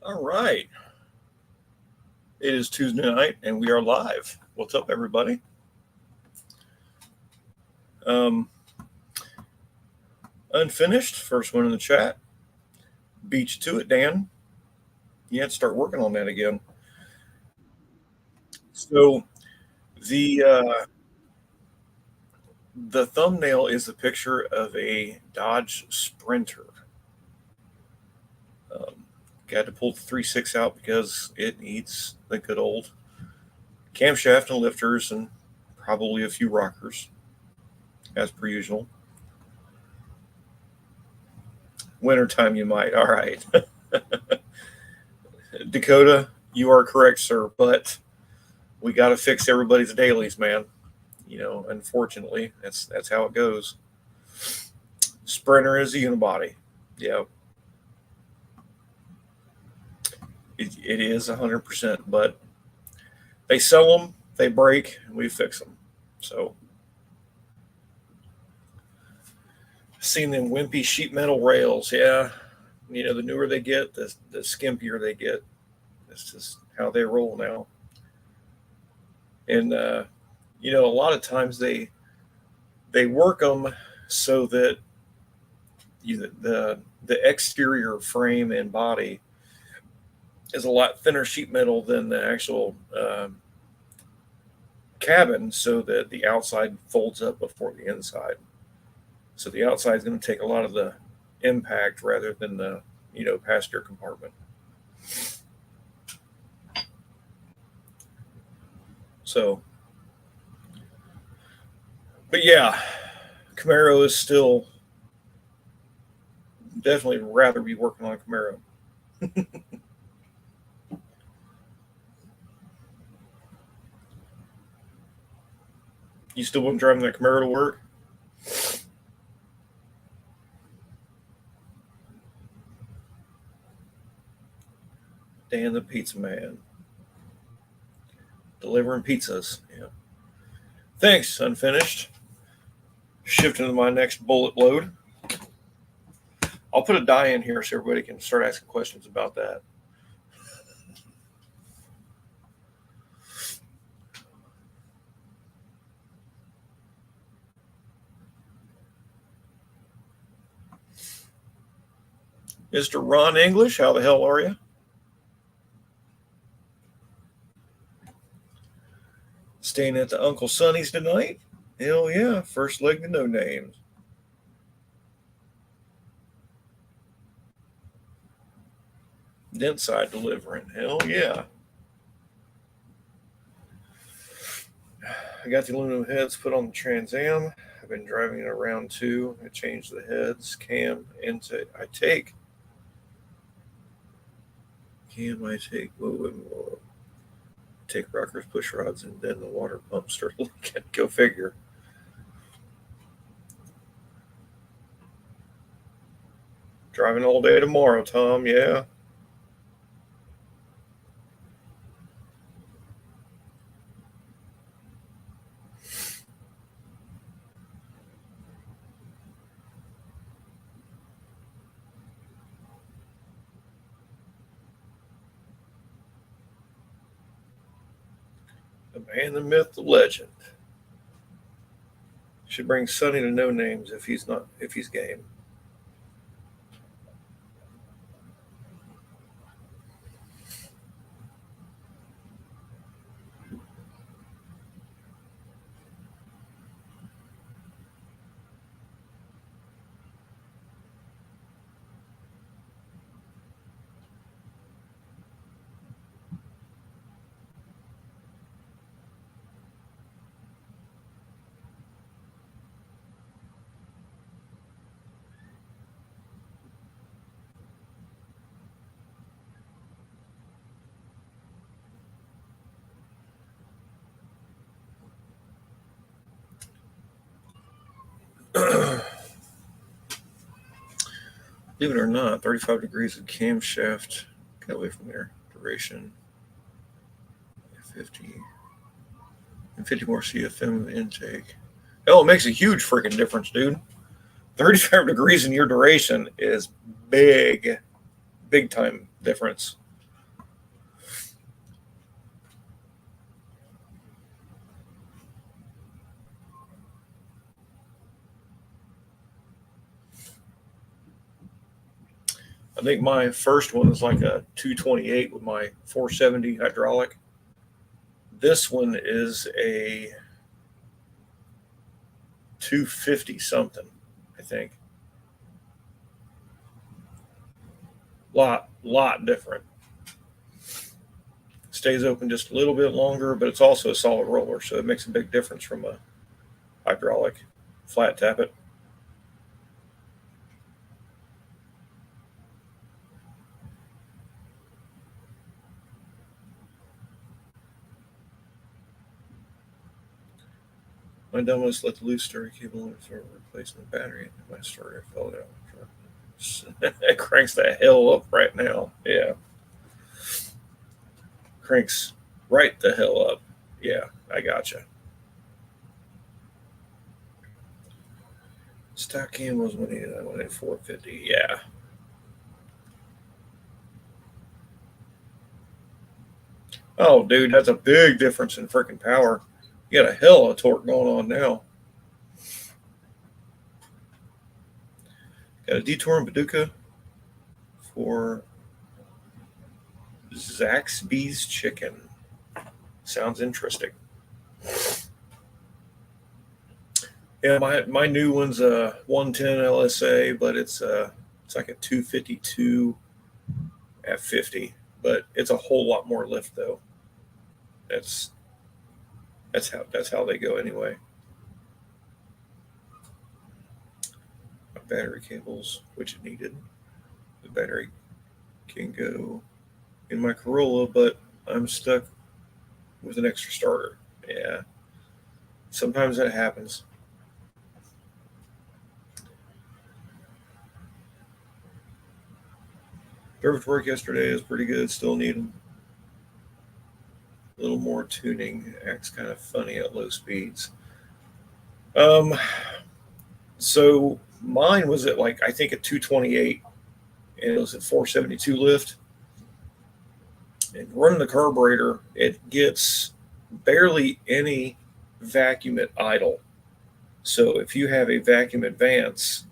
All right. It is Tuesday night and we are live. What's up, everybody? Um, Unfinished, first one in the chat. Beat you to it, Dan. You have to start working on that again. So the the thumbnail is a picture of a Dodge Sprinter. Got to pull the 3.6 out because it needs the good old camshaft and lifters and probably a few rockers, as per usual. Wintertime, you might. All right. Dakota, you are correct, sir, but we got to fix everybody's dailies, man. Unfortunately, that's how it goes. Sprinter is a unibody. Yeah, it is 100%, but they sell them, they break, and we fix them. So, seen them wimpy sheet metal rails. Yeah, the newer they get, the skimpier they get. That's just how they roll now. And a lot of times they work them so that the exterior frame and body is a lot thinner sheet metal than the actual cabin, so that the outside folds up before the inside. So the outside is going to take a lot of the impact rather than the passenger compartment. So, but yeah, Camaro is still definitely rather be working on a Camaro. You still want driving that Camaro to work? Dan the Pizza Man. Delivering pizzas. Yeah. Thanks, Unfinished. Shifting to my next bullet load. I'll put a die in here so everybody can start asking questions about that. Mr. Ron English, how the hell are you? Staying at the Uncle Sonny's tonight? Hell yeah, first leg to no names. Dent side delivering. Hell yeah. I got the aluminum heads put on the Trans Am. I've been driving it around too. I changed the heads, cam, intake. I take. Whoa. Take rockers, push rods, and then the water pump start leaking. Go figure. Driving all day tomorrow, Tom. Yeah. The man, the myth, the legend. Should bring Sonny to no names if he's game. Believe it or not, 35 degrees of camshaft. Get away from there. Duration 50 and 50 more CFM intake. Oh, it makes a huge freaking difference, dude. 35 degrees in your duration is big time difference. I think my first one is like a 228 with my 470 hydraulic. This one is a 250 something, I think. Lot different. Stays open just a little bit longer, but it's also a solid roller, so it makes a big difference from a hydraulic flat tappet. My dumbass let the loose starter cable in for replacing the battery, and my starter fell down. It cranks the hell up right now. Yeah. Cranks right the hell up. Yeah, I gotcha. Stock cam was when I went at 450. Yeah. Oh, dude, that's a big difference in freaking power. You got a hell of a torque going on now. Got a detour in Paducah for Zaxby's Chicken. Sounds interesting. Yeah, my new one's a 110 LSA, but it's like a 252 at 50, but it's a whole lot more lift though. That's how they go anyway. My battery cables, which it needed. The battery can go in my Corolla, but I'm stuck with an extra starter. Yeah. Sometimes that happens. Drove to work yesterday. It was pretty good. Still need a little more tuning. Acts kind of funny at low speeds. So mine was at like I think a 228, and it was at 472 lift. And running the carburetor, it gets barely any vacuum at idle. So if you have a vacuum advance,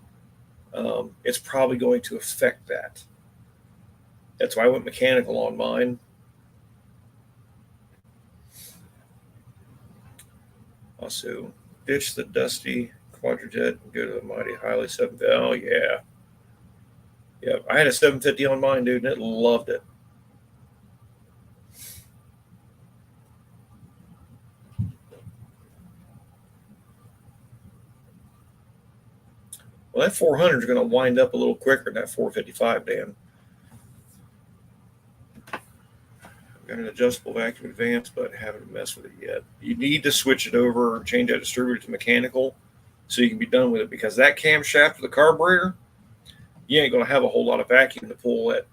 it's probably going to affect that. That's why I went mechanical on mine. Also, ditch the dusty Quadrajet and go to the mighty highly 750. Oh, yeah. Yeah, I had a 750 on mine, dude, and it loved it. Well, that 400 is going to wind up a little quicker than that 455, Dan. I've got an adjustable vacuum advance, but haven't messed with it yet. You need to switch it over, change that distributor to mechanical so you can be done with it, because that camshaft of the carburetor, you ain't going to have a whole lot of vacuum to pull that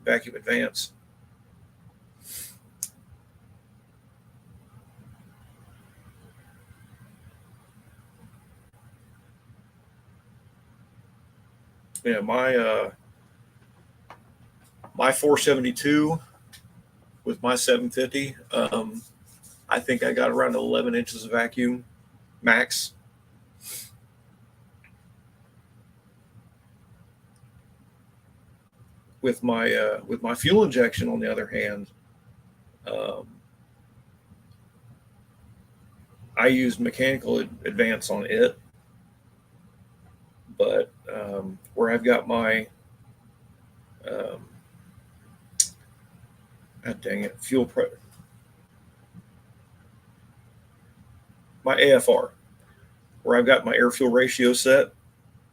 vacuum advance. Yeah, my 472 with my 750, I think I got around 11 inches of vacuum max. With my fuel injection, on the other hand, I used mechanical advance on it, but where I've got my God dang it, my AFR, where I've got my air fuel ratio set,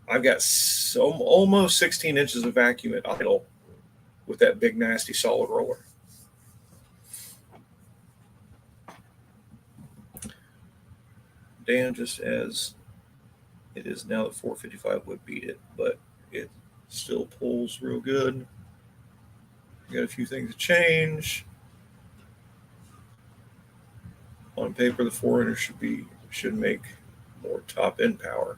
I've got almost 16 inches of vacuum at idle with that big nasty solid roller. Dan, just as it is now, the 455 would beat it, but it still pulls real good. Got a few things to change. On paper, the 400 should make more top end power.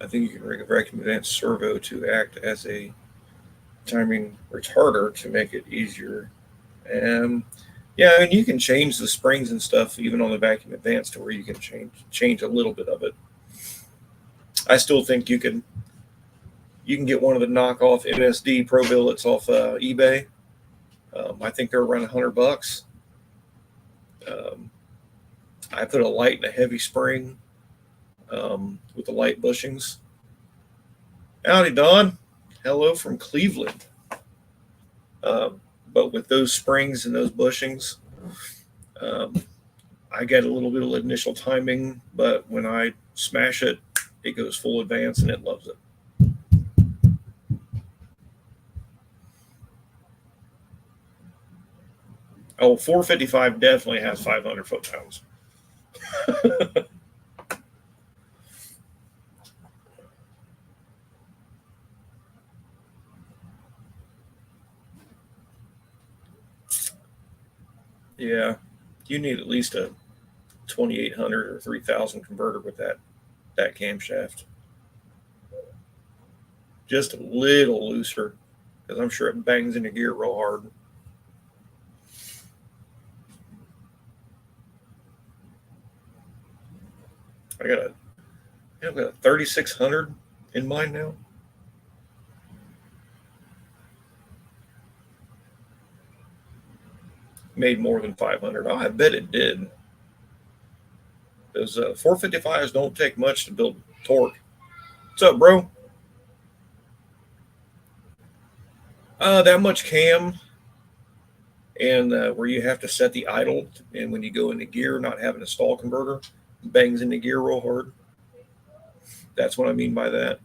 I think you can rig a vacuum advance servo to act as a timing retarder to make it easier. Yeah, and you can change the springs and stuff even on the vacuum advance to where you can change a little bit of it. I still think you can get one of the knockoff MSD Pro billets off eBay. I think they're around $100. I put a light and a heavy spring with the light bushings. Howdy, Don. Hello from Cleveland. But with those springs and those bushings, I get a little bit of initial timing, but when I smash it, it goes full advance and it loves it. Oh, 455 definitely has 500 foot-pounds. Yeah, you need at least a 2800 or 3000 converter with that camshaft. Just a little looser, because I'm sure it bangs in the gear real hard. I've got a 3600 in mine now. Made more than 500. Oh, I bet it did. Those 455s don't take much to build torque. What's up, bro? That much cam, and where you have to set the idle, and when you go into gear, not having a stall converter, bangs into gear real hard. That's what I mean by that.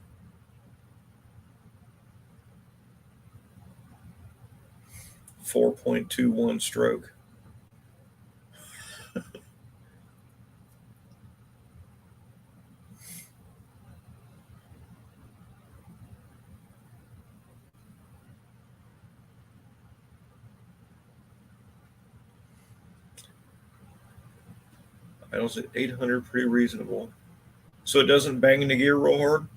.21 stroke. I don't say 800, pretty reasonable. So it doesn't bang into gear real hard?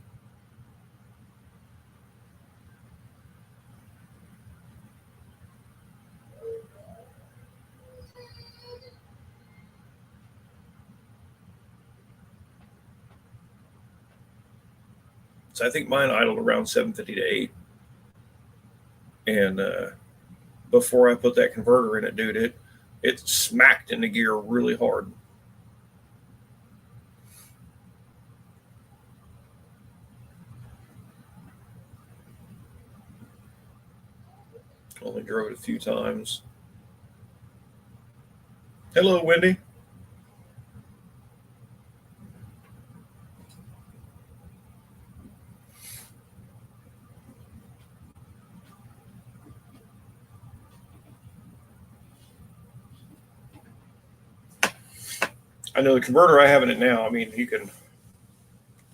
So I think mine idled around 750 to 8. And before I put that converter in it, dude, it smacked into gear really hard. Only drove it a few times. Hello, Wendy. I know the converter I have in it now, I mean, you can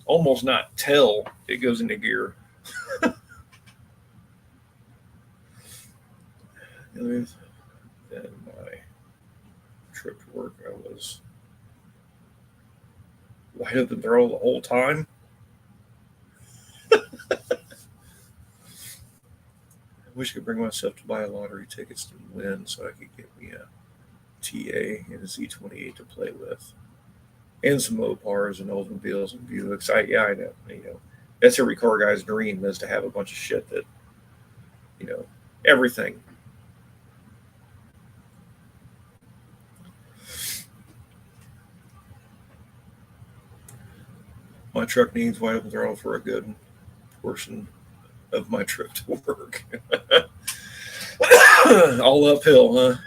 almost not tell it goes into gear. And my trip to work, I was wide open throw the whole time. I wish I could bring myself to buy lottery tickets to win so I could get me a TA and a Z28 to play with, and some Mopars and Oldsmobiles and Buicks. I know. That's every car guy's dream, is to have a bunch of shit that, everything. My truck needs wide open throttle for a good portion of my trip to work. All uphill, huh?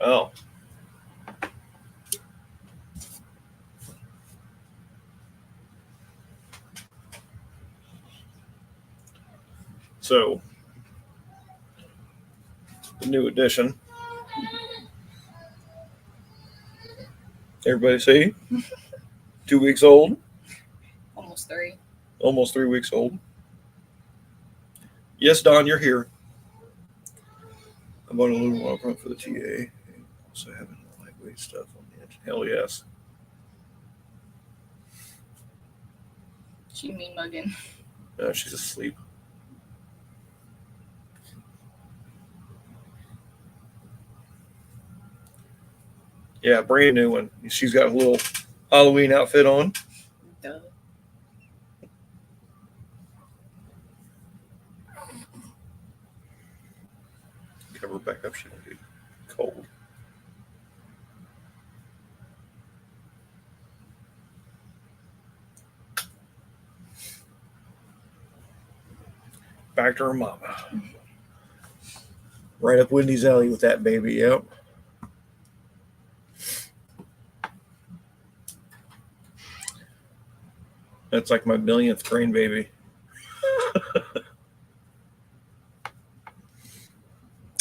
Oh. So, the new edition. Everybody see? 2 weeks old. Almost 3. Almost 3 weeks old. Yes, Don, you're here. I bought a little oil pump for the TA. Also having lightweight stuff on the engine. Hell yes. She mean mugging. No, she's asleep. Yeah, brand new one. She's got a little Halloween outfit on. Duh. Cover back up. She don't get cold. Back to her mama. Right up Wendy's alley with that baby. Yep. That's like my millionth grandbaby.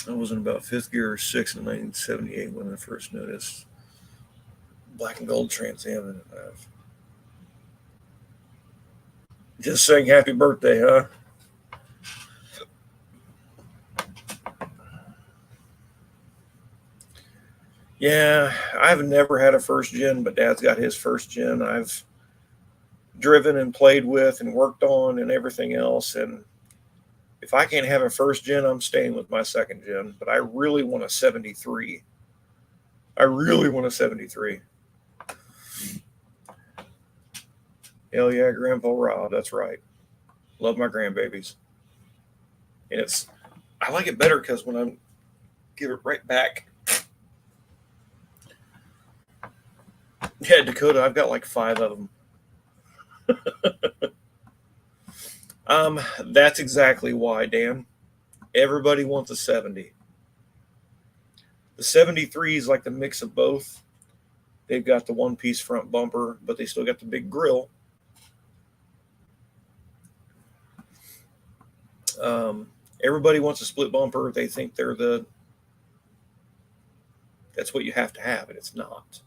I was in about fifth gear or sixth in 1978 when I first noticed black and gold Trans Am. Just saying happy birthday, huh? Yeah, I've never had a first gen, but Dad's got his first gen. I've driven and played with and worked on and everything else. And if I can't have a first gen, I'm staying with my second gen. But I really want a 73. I really want a 73. Hell yeah, Grandpa Rob. That's right. Love my grandbabies. And I like it better because when I give it right back. Yeah, Dakota, I've got like 5 of them. That's exactly why, Dan. Everybody wants a 70. The 73 is like the mix of both. They've got the one-piece front bumper, but they still got the big grill. Everybody wants a split bumper. They think that's what you have to have, and it's not.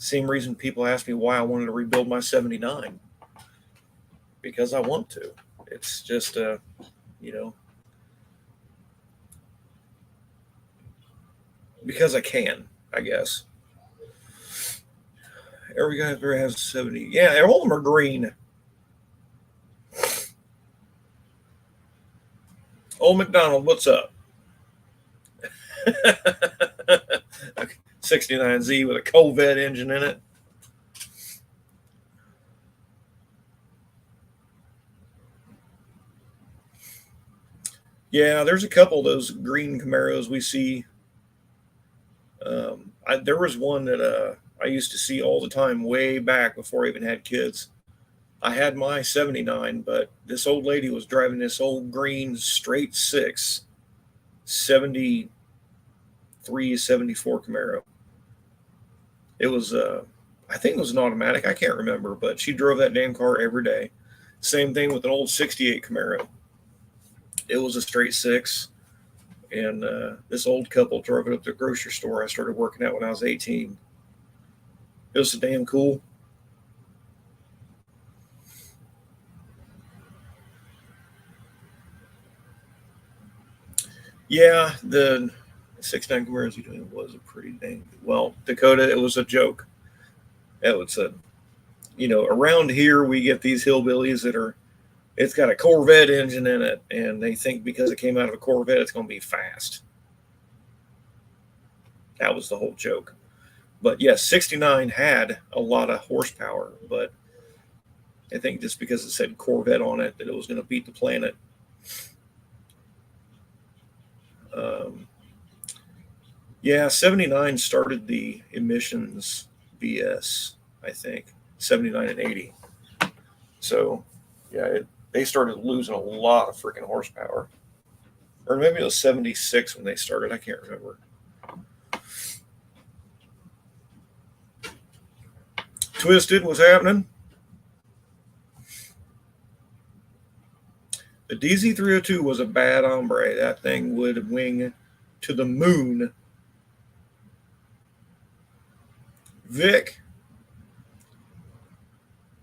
Same reason people ask me why I wanted to rebuild my 79. Because I want to. It's just, because I can, I guess. Every guy ever has 70. Yeah, all of them are green. Old McDonald, what's up? 69Z with a Corvette engine in it. Yeah, there's a couple of those green Camaros we see. There was one that I used to see all the time way back before I even had kids. I had my 79, but this old lady was driving this old green straight 6 73, 74 Camaro. It was, I think it was an automatic. I can't remember, but she drove that damn car every day. Same thing with an old 68 Camaro. It was a straight 6. And this old couple drove it up to the grocery store I started working at when I was 18. It was so damn cool. Yeah, the 69 Camaros was a pretty dang well, Dakota, it was a joke. It was around here we get these hillbillies it's got a Corvette engine in it, and they think because it came out of a Corvette, it's going to be fast. That was the whole joke. But yes, 69 had a lot of horsepower, but I think just because it said Corvette on it, that it was going to beat the planet. Yeah, 79 started the emissions BS, I think. 79 and 80. So, yeah, they started losing a lot of freaking horsepower. Or maybe it was 76 when they started. I can't remember. Twisted, what's happening? The DZ302 was a bad hombre. That thing would wing to the moon. Vic,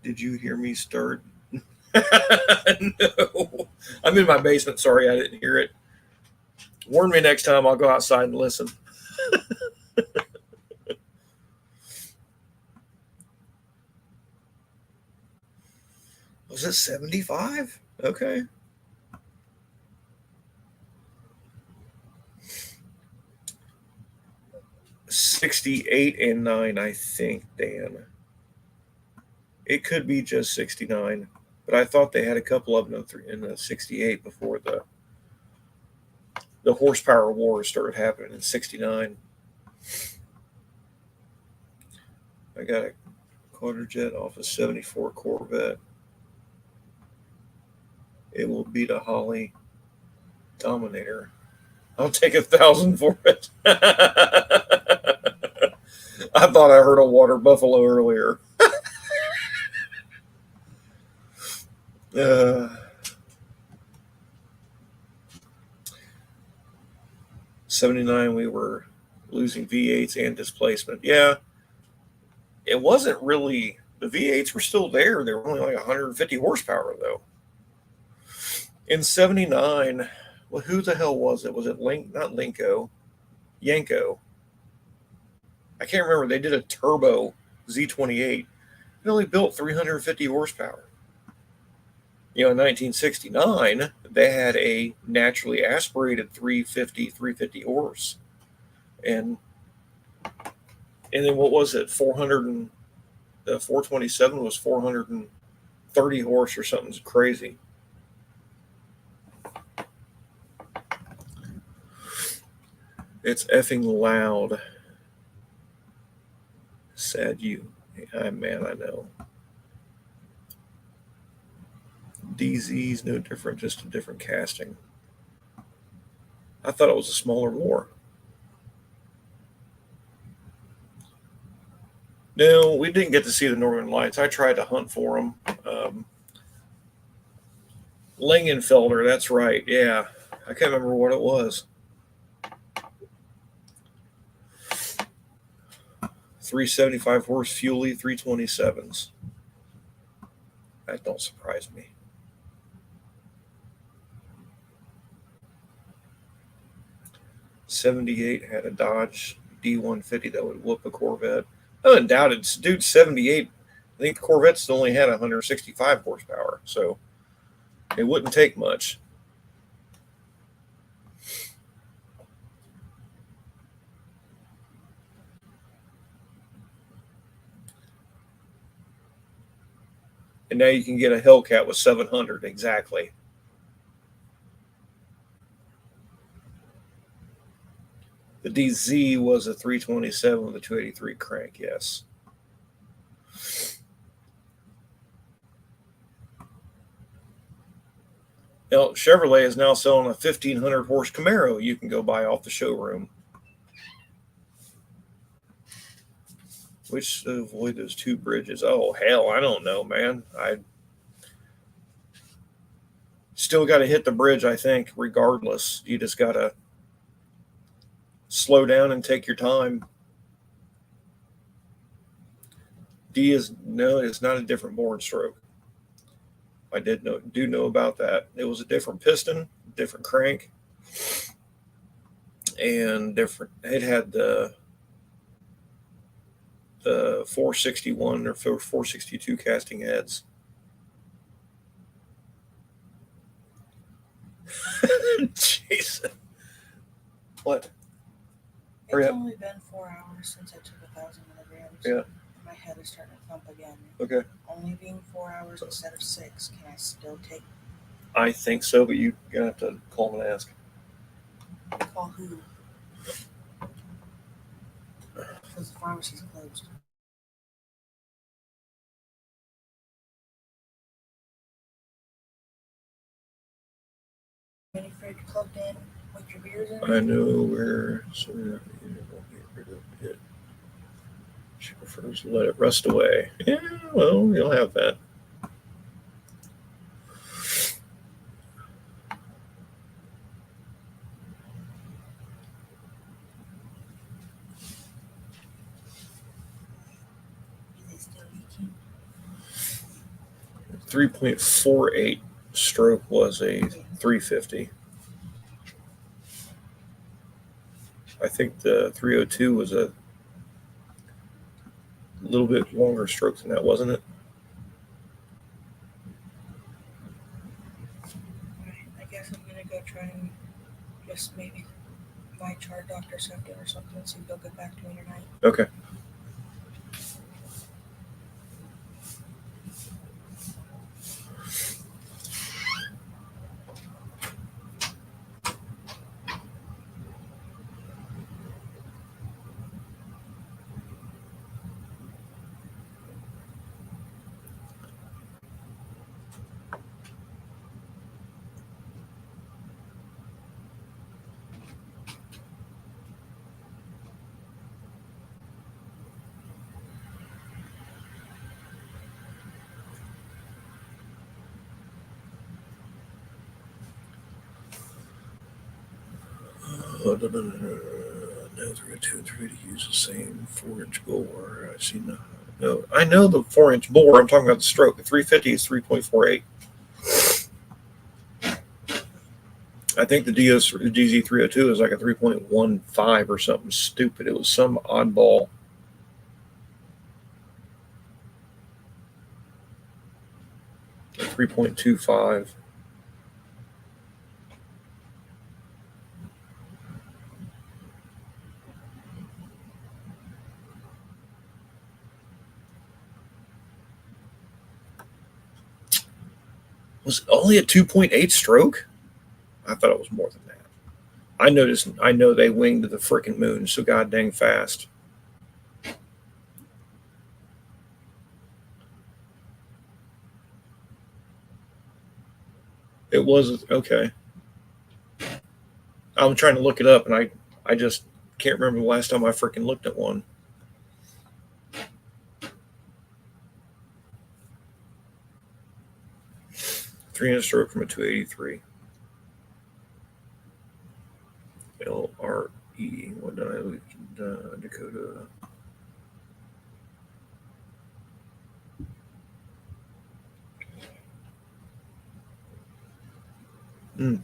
did you hear me start? No. I'm in my basement. Sorry, I didn't hear it. Warn me next time. I'll go outside and listen. Was it 75? Okay. 68 and 9, I think, Dan. It could be just 69, but I thought they had a couple of them in the 68 before the horsepower wars started happening in 69. I got a Quadrajet off a 74 Corvette. It will beat a Holly Dominator. I'll take 1,000 for it. I thought I heard a water buffalo earlier. 79, we were losing V8s and displacement. Yeah, it wasn't really, the V8s were still there. They were only like 150 horsepower, though. In 79, well, who the hell was it? Was it not Linko, Yanko? I can't remember. They did a turbo Z28. It only built 350 horsepower. In 1969, they had a naturally aspirated 350 horse. And then what was it? 427 was 430 horse or something crazy. It's effing loud. Sad you. Man, I know. DZ's no different, just a different casting. I thought it was a smaller war. No, we didn't get to see the Northern Lights. I tried to hunt for them. Langenfelder, that's right. Yeah, I can't remember what it was. 375 horse Fuelie 327s. That don't surprise me. '78 had a Dodge D150 that would whoop a Corvette. Undoubted, dude. '78. I think the Corvette still only had 165 horsepower, so it wouldn't take much. And now you can get a Hellcat with 700 exactly. The DZ was a 327 with a 283 crank, yes. Now, Chevrolet is now selling a 1,500 horse Camaro you can go buy off the showroom. Which to avoid those two bridges? Oh, hell, I don't know, man. I still got to hit the bridge, I think, regardless. You just got to slow down and take your time. D is no, it's not a different board stroke. I do know about that. It was a different piston, different crank, and different. It had the 461 or 462 casting heads. Jason, what? It's only been 4 hours since I took 1,000 milligrams. Yeah. My head is starting to thump again. Okay. Only being 4 hours instead of 6. Can I still take? I think so, but you're gonna have to call them and ask. Call who? Because the pharmacy's closed. Any fridge plugged in with your beers in it? I know where, so we won't get rid of it. She prefers to let it rust away. Yeah, well, you'll have that. Is it still leaking? 3.48 stroke was a 350. I think the 302 was a little bit longer stroke than that, wasn't it? Alright, I guess I'm gonna go try and just maybe my chart doctor sent it or something, so he'll get back to me tonight. Okay. No, 302 and 3 to use the same 4-inch bore. I see no. I know the 4-inch bore. I'm talking about the stroke. The 350 is 3.48. I think the DZ302 is like a 3.15 or something stupid. It was some oddball. A 3.25. Was it only a 2.8 stroke? I thought it was more than that. I know they winged the freaking moon so god dang fast. It was okay. I'm trying to look it up, and I just can't remember the last time I freaking looked at one. Three-inch stroke from a 283. LRE. What did I lose? Dakota. Hmm.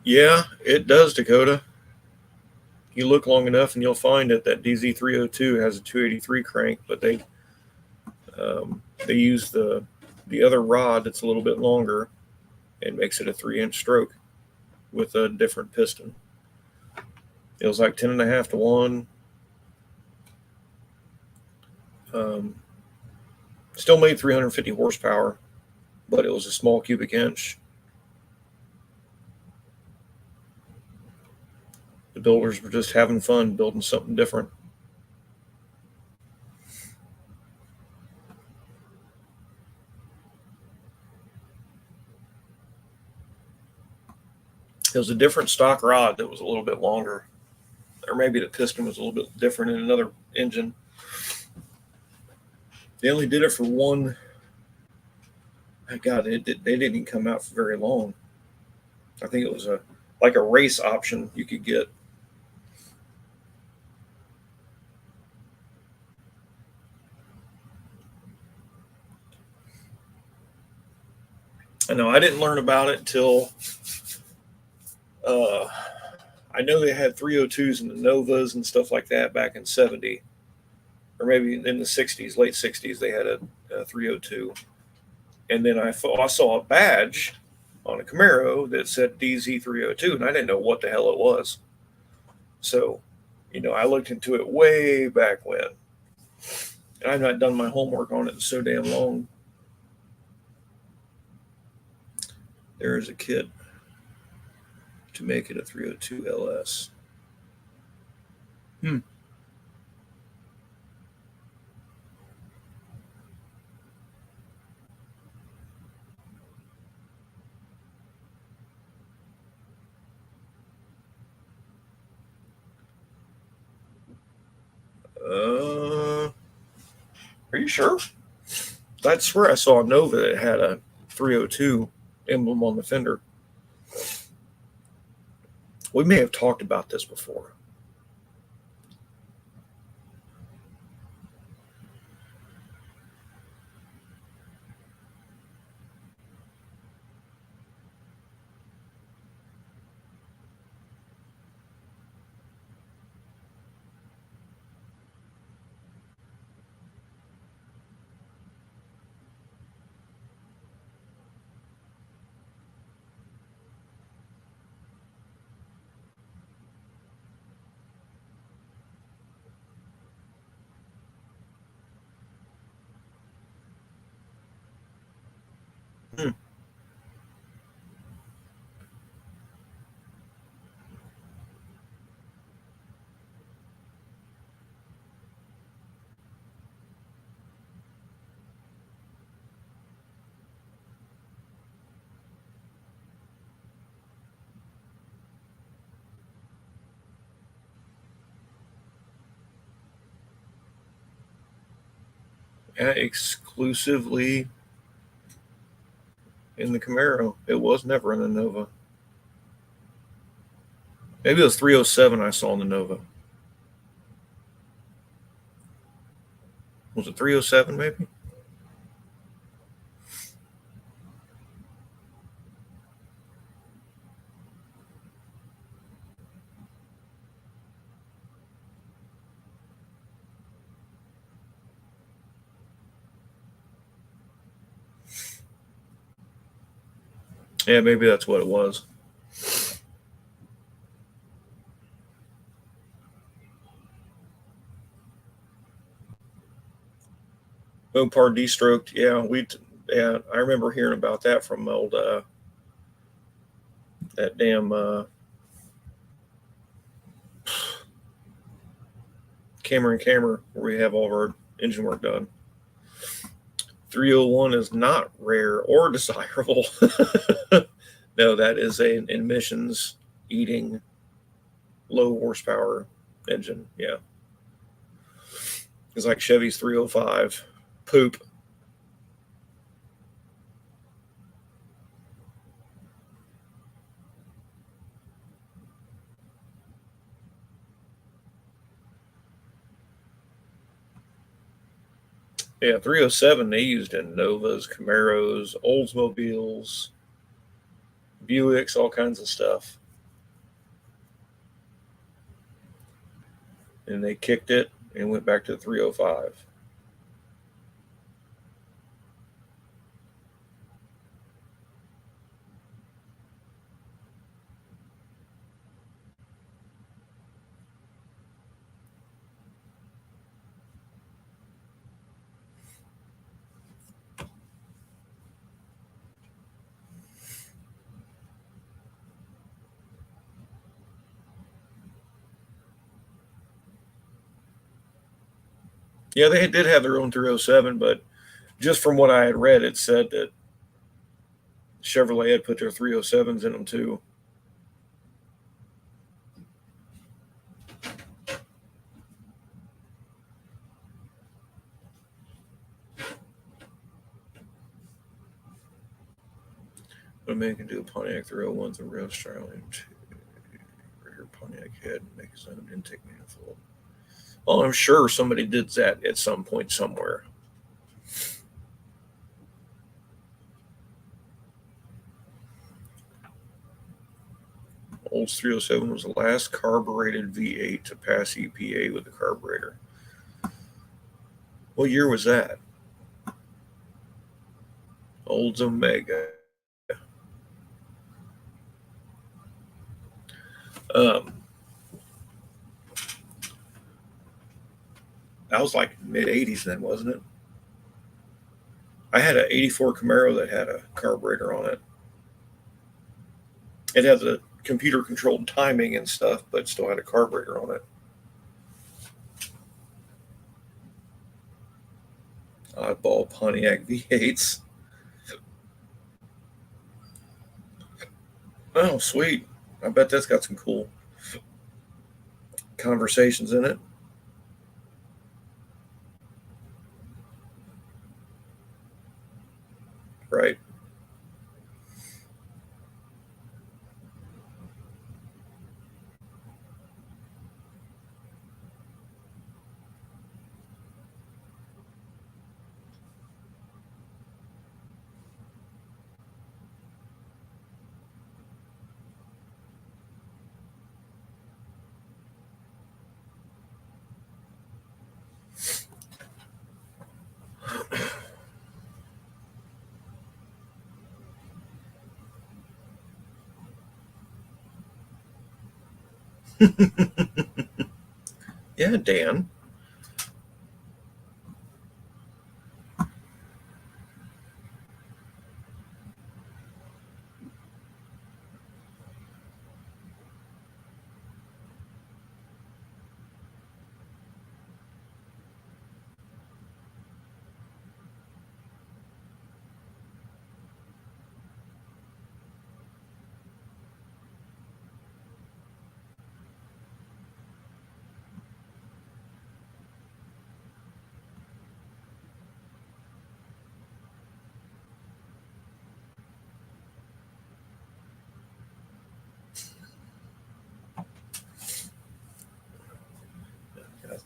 Yeah, it does, Dakota. You look long enough and you'll find that DZ302 has a 283 crank, but they use the other rod that's a little bit longer and makes it a 3-inch stroke with a different piston. It was like 10.5 to 1. Still made 350 horsepower, but it was a small cubic inch. The builders were just having fun building something different. It was a different stock rod that was a little bit longer, or maybe the piston was a little bit different in another engine. They only did it for one. God, they didn't even come out for very long. I think it was like a race option you could get. I know I didn't learn about it till I know they had 302s and the Novas and stuff like that back in 70, or maybe in the 60s, late 60s, they had a 302. And then I saw a badge on a Camaro that said DZ302, and I didn't know what the hell it was. So, I looked into it way back when. And I've not done my homework on it in so damn long. There is a kit to make it a 302 LS. Are you sure? I swear I saw a Nova that had a 302 emblem on the fender. We may have talked about this before. Exclusively in the Camaro. It was never in the Nova. Maybe it was 307 I saw in the Nova. Was it 307 maybe? Yeah, maybe that's what it was. Mopar D-stroked. Yeah, I remember hearing about that from old that damn Cameron where we have all of our engine work done. 301 is not rare or desirable. No, that is an emissions eating low horsepower engine. Yeah. It's like Chevy's 305. Poop. Yeah, 307 they used in Novas, Camaros, Oldsmobiles, Buicks, all kinds of stuff. And they kicked it and went back to 305. Yeah, they did have their own 307, but just from what I had read, it said that Chevrolet had put their 307s in them too. But a man can do a Pontiac 301s and rail styling too. Rear Pontiac head and make his own intake manifold. Well, I'm sure somebody did that at some point somewhere. Olds 307 was the last carbureted V8 to pass EPA with the carburetor. What year was that? Olds Omega. Um, that was like mid 80s then, wasn't it? I had an 84 Camaro that had a carburetor on it. It had the computer controlled timing and stuff, but still had a carburetor on it. Oddball Pontiac V8s. Oh, sweet. I bet that's got some cool conversations in it. Right. Yeah, Dan.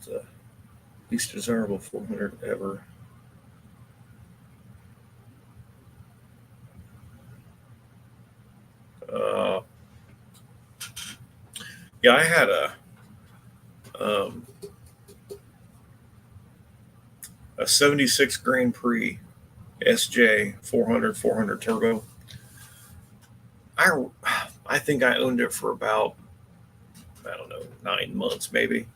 the least desirable 400 ever. Uh, yeah, I had um, a 76 Grand Prix SJ 400 turbo. I I think I owned it for about, I don't know, 9 months maybe.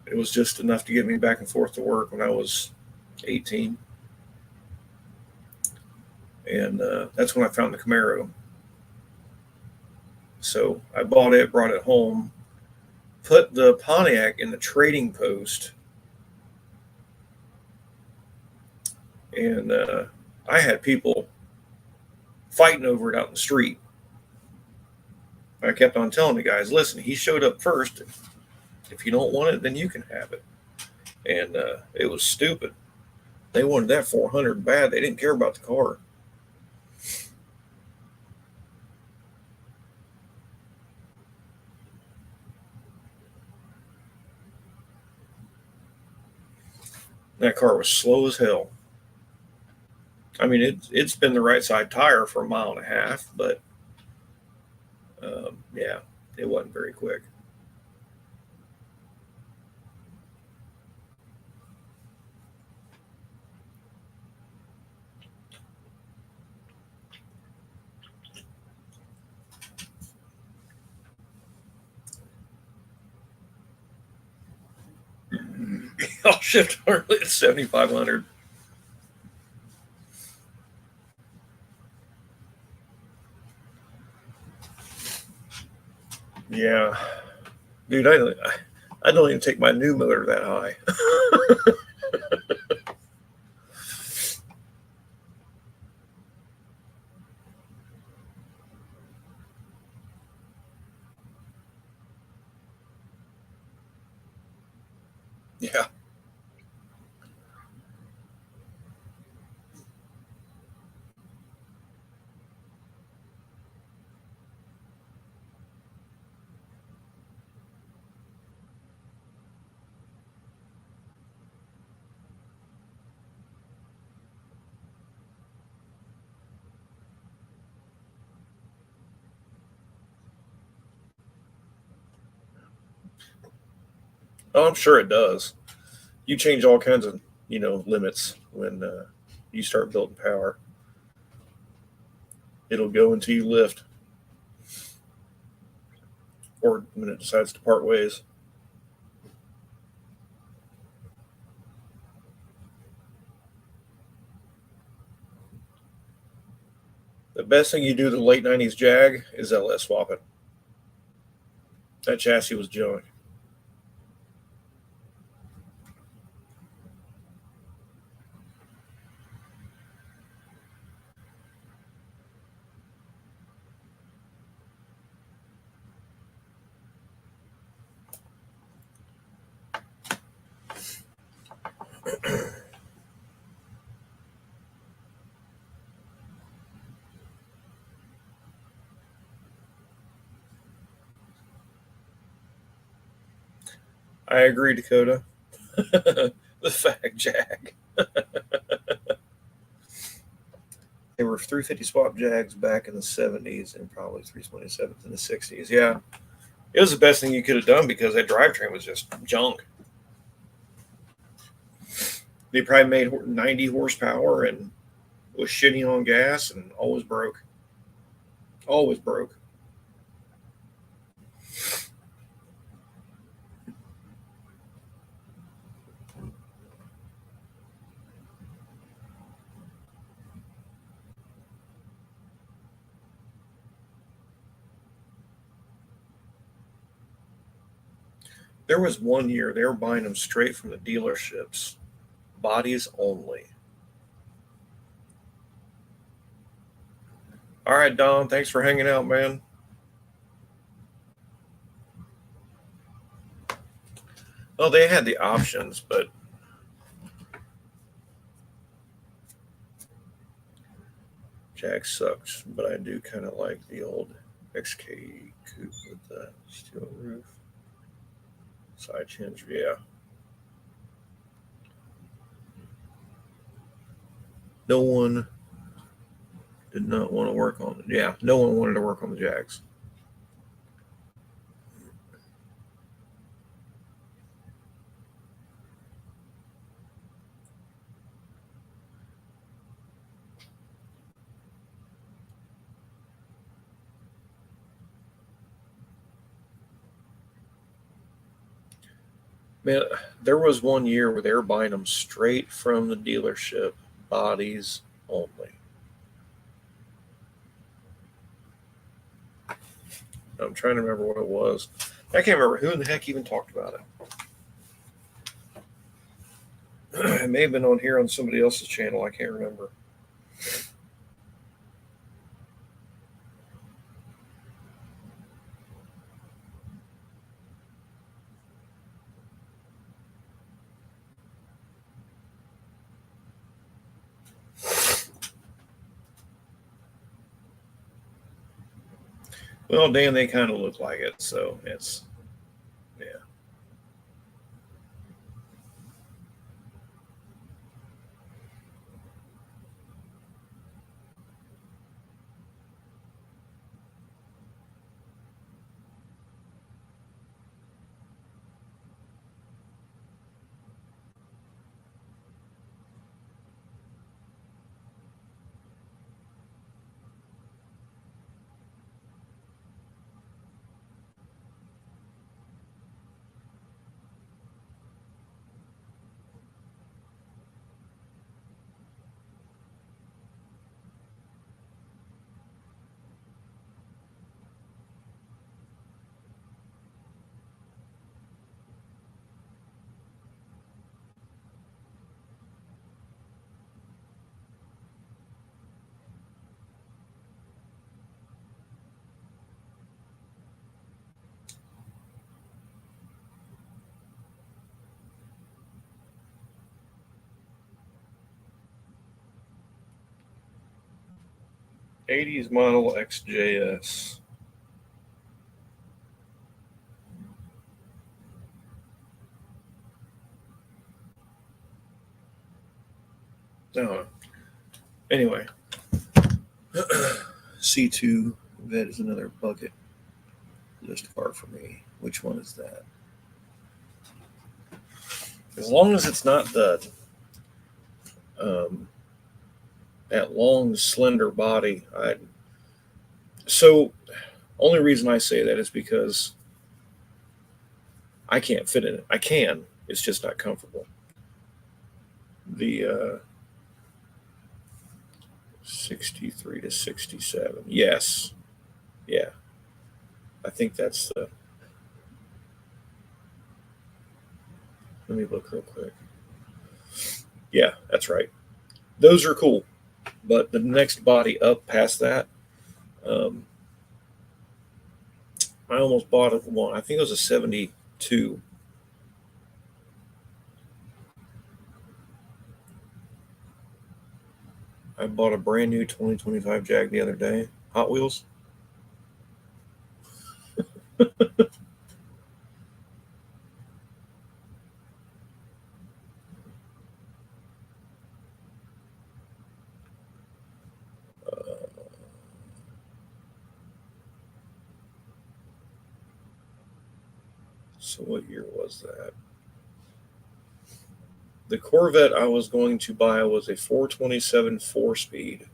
It was just enough to get me back and forth to work when I was 18. And that's when I found the Camaro. So I bought it, brought it home, put the Pontiac in the trading post, and I had people fighting over it out in the street. I kept on telling the guys, listen, he showed up first. If you don't want it, then you can have it. And it was stupid. They wanted that 400 bad. They didn't care about the car. That car was slow as hell. I mean, it's been the right side tire for a mile and a half, but yeah, it wasn't very quick. I'll shift Harley at 7,500. Yeah, dude, I don't even take my new motor that high. Yeah. Oh, I'm sure it does. You change all kinds of, limits when you start building power. It'll go until you lift, or when it decides to part ways. The best thing you do to the late '90s Jag is LS swap it. That chassis was junk. I agree, Dakota. The Fag Jag. They were 350 swap Jags back in the '70s and probably 327s in the '60s. Yeah, it was the best thing you could have done because that drivetrain was just junk. They probably made 90 horsepower and was shitting on gas and always broke. Always broke. There was one year they were buying them straight from the dealerships, bodies only. All right, Don, thanks for hanging out, man. Well, they had the options, but Jack sucks. But I do kind of like the old XK coupe with the steel roof. Side hinge, yeah. No one did not want to work on it. Yeah, no one wanted to work on the Jags. Man, there was one year where they were buying them straight from the dealership, bodies only. I'm trying to remember what it was. I can't remember who in the heck even talked about it. It may have been on here on somebody else's channel. I can't remember. Well, Dan, they kind of look like it, so it's yeah. '80s model XJS. No. Anyway, C2 that is another bucket list car for me. Which one is that? As long as it's not the that long, slender body. So only reason I say that is because I can't fit in it. I can. It's just not comfortable. The 63 to 67. Yes. Yeah. I think that's the. Let me look real quick. Yeah, that's right. Those are cool. But the next body up past that, I almost bought one. I think it was a 72. I bought a brand new 2025 Jag the other day. Hot Wheels. So what year was that? The Corvette I was going to buy was a 427 4-speed.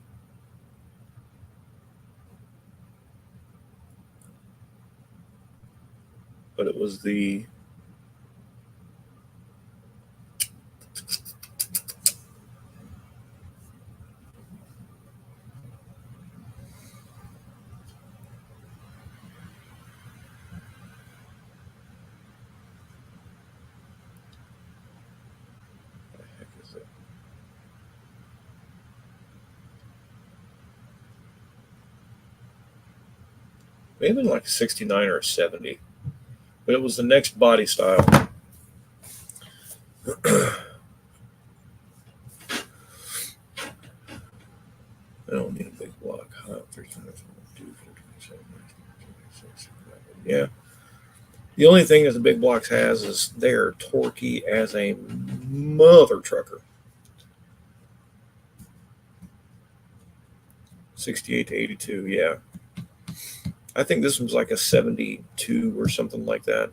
But it was the what the heck is it? Maybe like a 69 or a 70. But it was the next body style. I don't need a big block. Yeah. The only thing that the big blocks has is they're torquey as a mother trucker. 68 to 82, yeah. I think this one's like a 72 or something like that.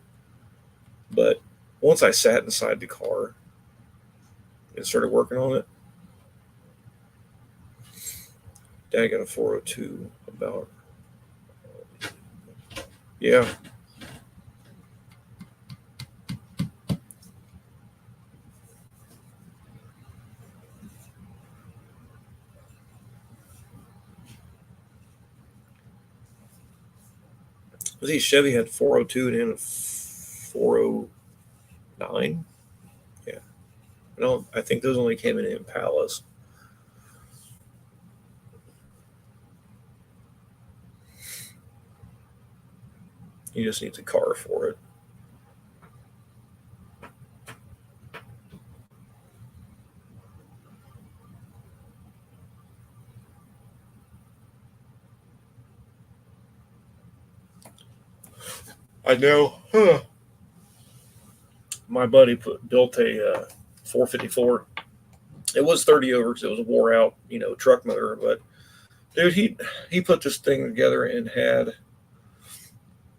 But once I sat inside the car and started working on it, Dad got a 402 about, yeah. I think Chevy had 402 and then a 409. Yeah. No, I think those only came in Impalas. You just need the car for it. I know. Huh. My buddy built a 454. It was 30 over because it was a wore out, truck motor. But dude, he put this thing together and had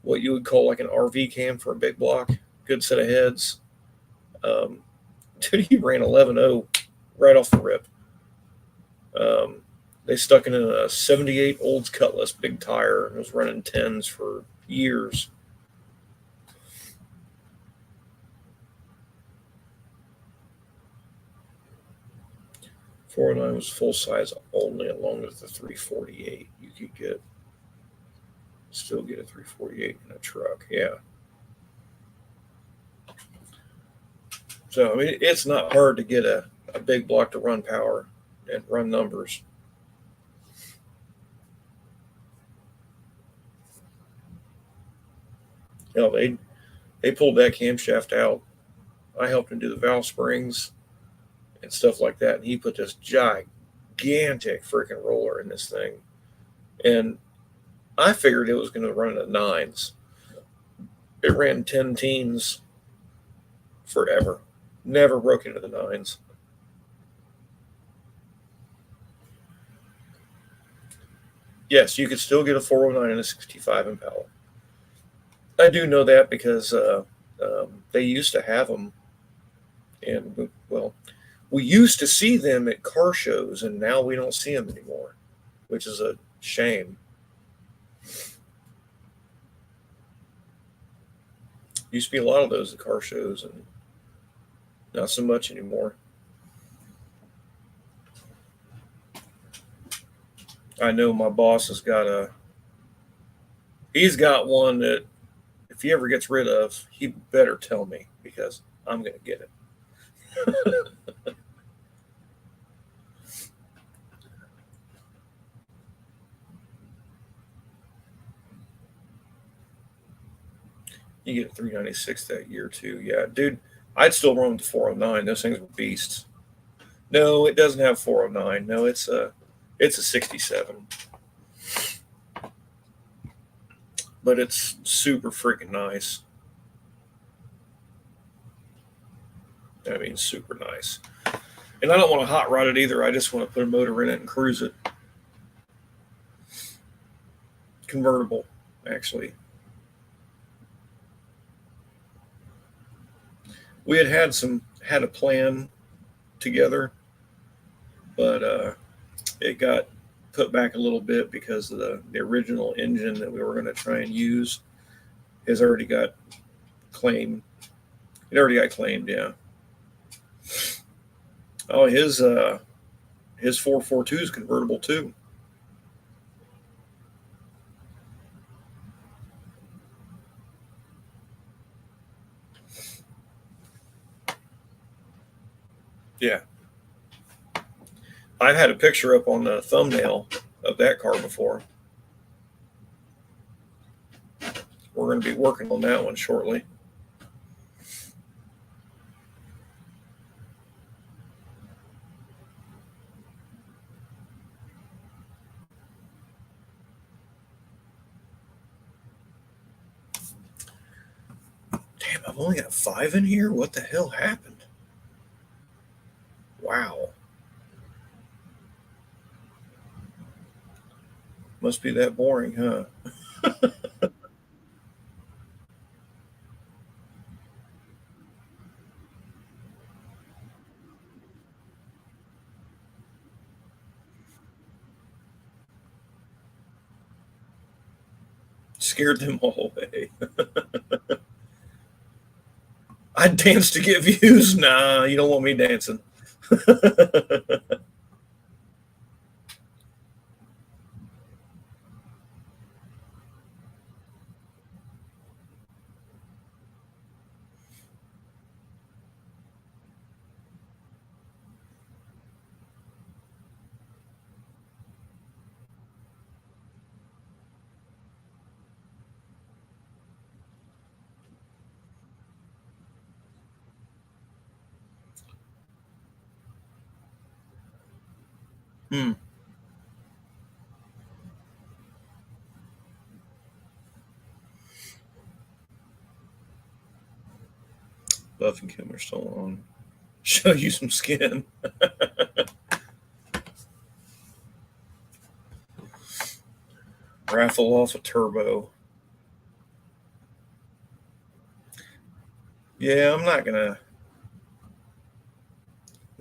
what you would call like an RV cam for a big block. Good set of heads. Dude, he ran 11.0 right off the rip. They stuck it in a 78 Olds Cutlass big tire and was running 10s for years. .409 was full size only, along with the 348. You could still get a 348 in a truck, yeah. So I mean, it's not hard to get a big block to run power and run numbers. They pulled that camshaft out. I helped him do the valve springs and stuff like that. And he put this gigantic freaking roller in this thing. And I figured it was going to run at 9s. It ran 10 teens forever. Never broke into the 9s. Yes, you could still get a 409 and a 65 Impala. I do know that because they used to have them. And, well, we used to see them at car shows, and now we don't see them anymore, which is a shame. Used to be a lot of those at car shows, and not so much anymore. I know my boss he's got one that if he ever gets rid of, he better tell me because I'm going to get it. You get a 396 that year too. Yeah, dude, I'd still run with the 409. Those things were beasts. No, it doesn't have 409. No, it's a 67. But it's super freaking nice. I mean, super nice. And I don't want to hot rod it either. I just want to put a motor in it and cruise it. Convertible, actually. We had a plan together, but it got put back a little bit because of the original engine that we were going to try and use has already got claimed. It already got claimed, yeah. Oh, his 442 is convertible too. Yeah. I've had a picture up on the thumbnail of that car before. We're going to be working on that one shortly. I've only got 5 in here. What the hell happened? Wow. Must be that boring, huh? Scared them all away. I dance to get views. Nah, you don't want me dancing. Hmm. Buff and Kim are still on. Show you some skin. Raffle off a turbo. Yeah, I'm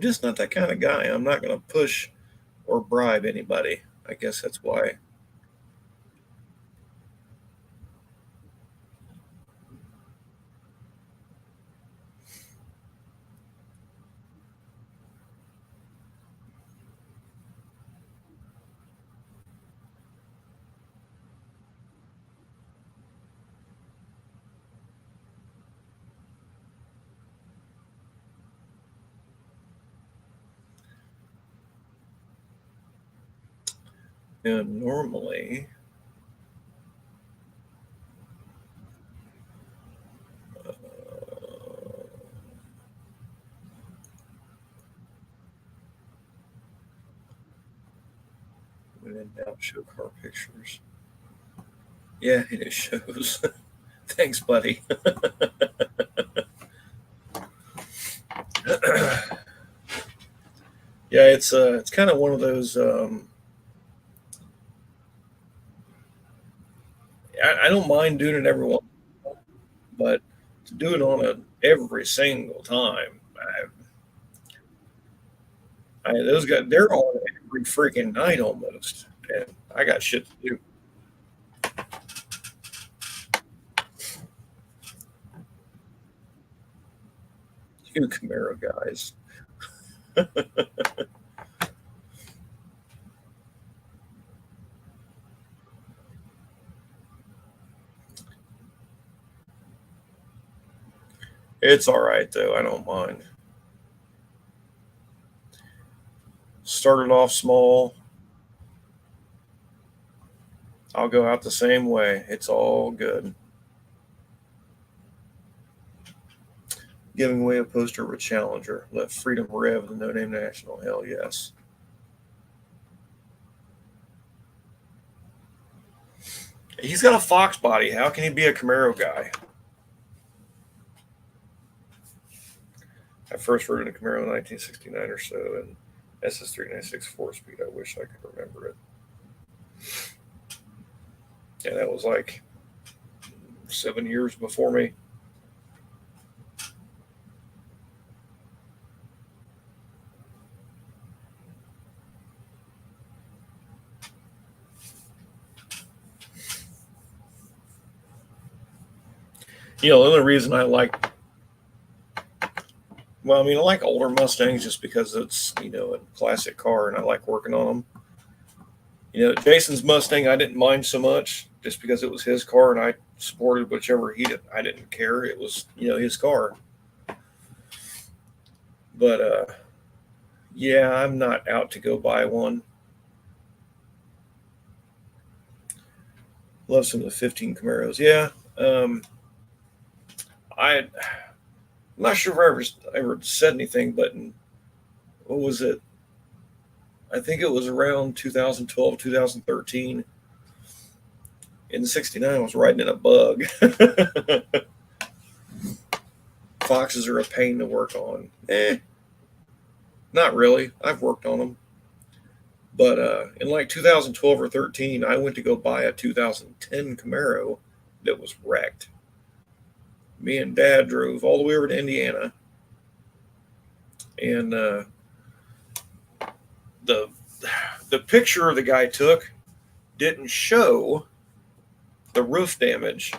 just not that kind of guy. I'm not gonna push or bribe anybody. I guess that's why. And normally, uh, we didn't now show car pictures. Yeah, it shows. Thanks, buddy. Yeah, it's kind of one of those. I don't mind doing it every once, but to do it on a every single time, those guys they're on every freaking night almost, and I got shit to do. You Camaro guys. It's all right though. I don't mind. Started off small. I'll go out the same way. It's all good. Giving away a poster of a Challenger. Let Freedom rev the No Name National. Hell yes. He's got a Fox body. How can he be a Camaro guy? I first rode in a Camaro in 1969 or so, and SS396 4-speed. I wish I could remember it. Yeah, that was like 7 years before me. The only reason I like, well, I mean, I like older Mustangs just because it's, a classic car and I like working on them. Jason's Mustang, I didn't mind so much just because it was his car and I supported whichever he did. I didn't care. It was, his car. But, yeah, I'm not out to go buy one. Love some of the 15 Camaros. Yeah. I'm not sure if I ever said anything, but what was it? I think it was around 2012, 2013. In the 69, I was riding in a Bug. Foxes are a pain to work on. Not really. I've worked on them. But in like 2012 or 13, I went to go buy a 2010 Camaro that was wrecked. Me and Dad drove all the way over to Indiana, and the picture the guy took didn't show the roof damage.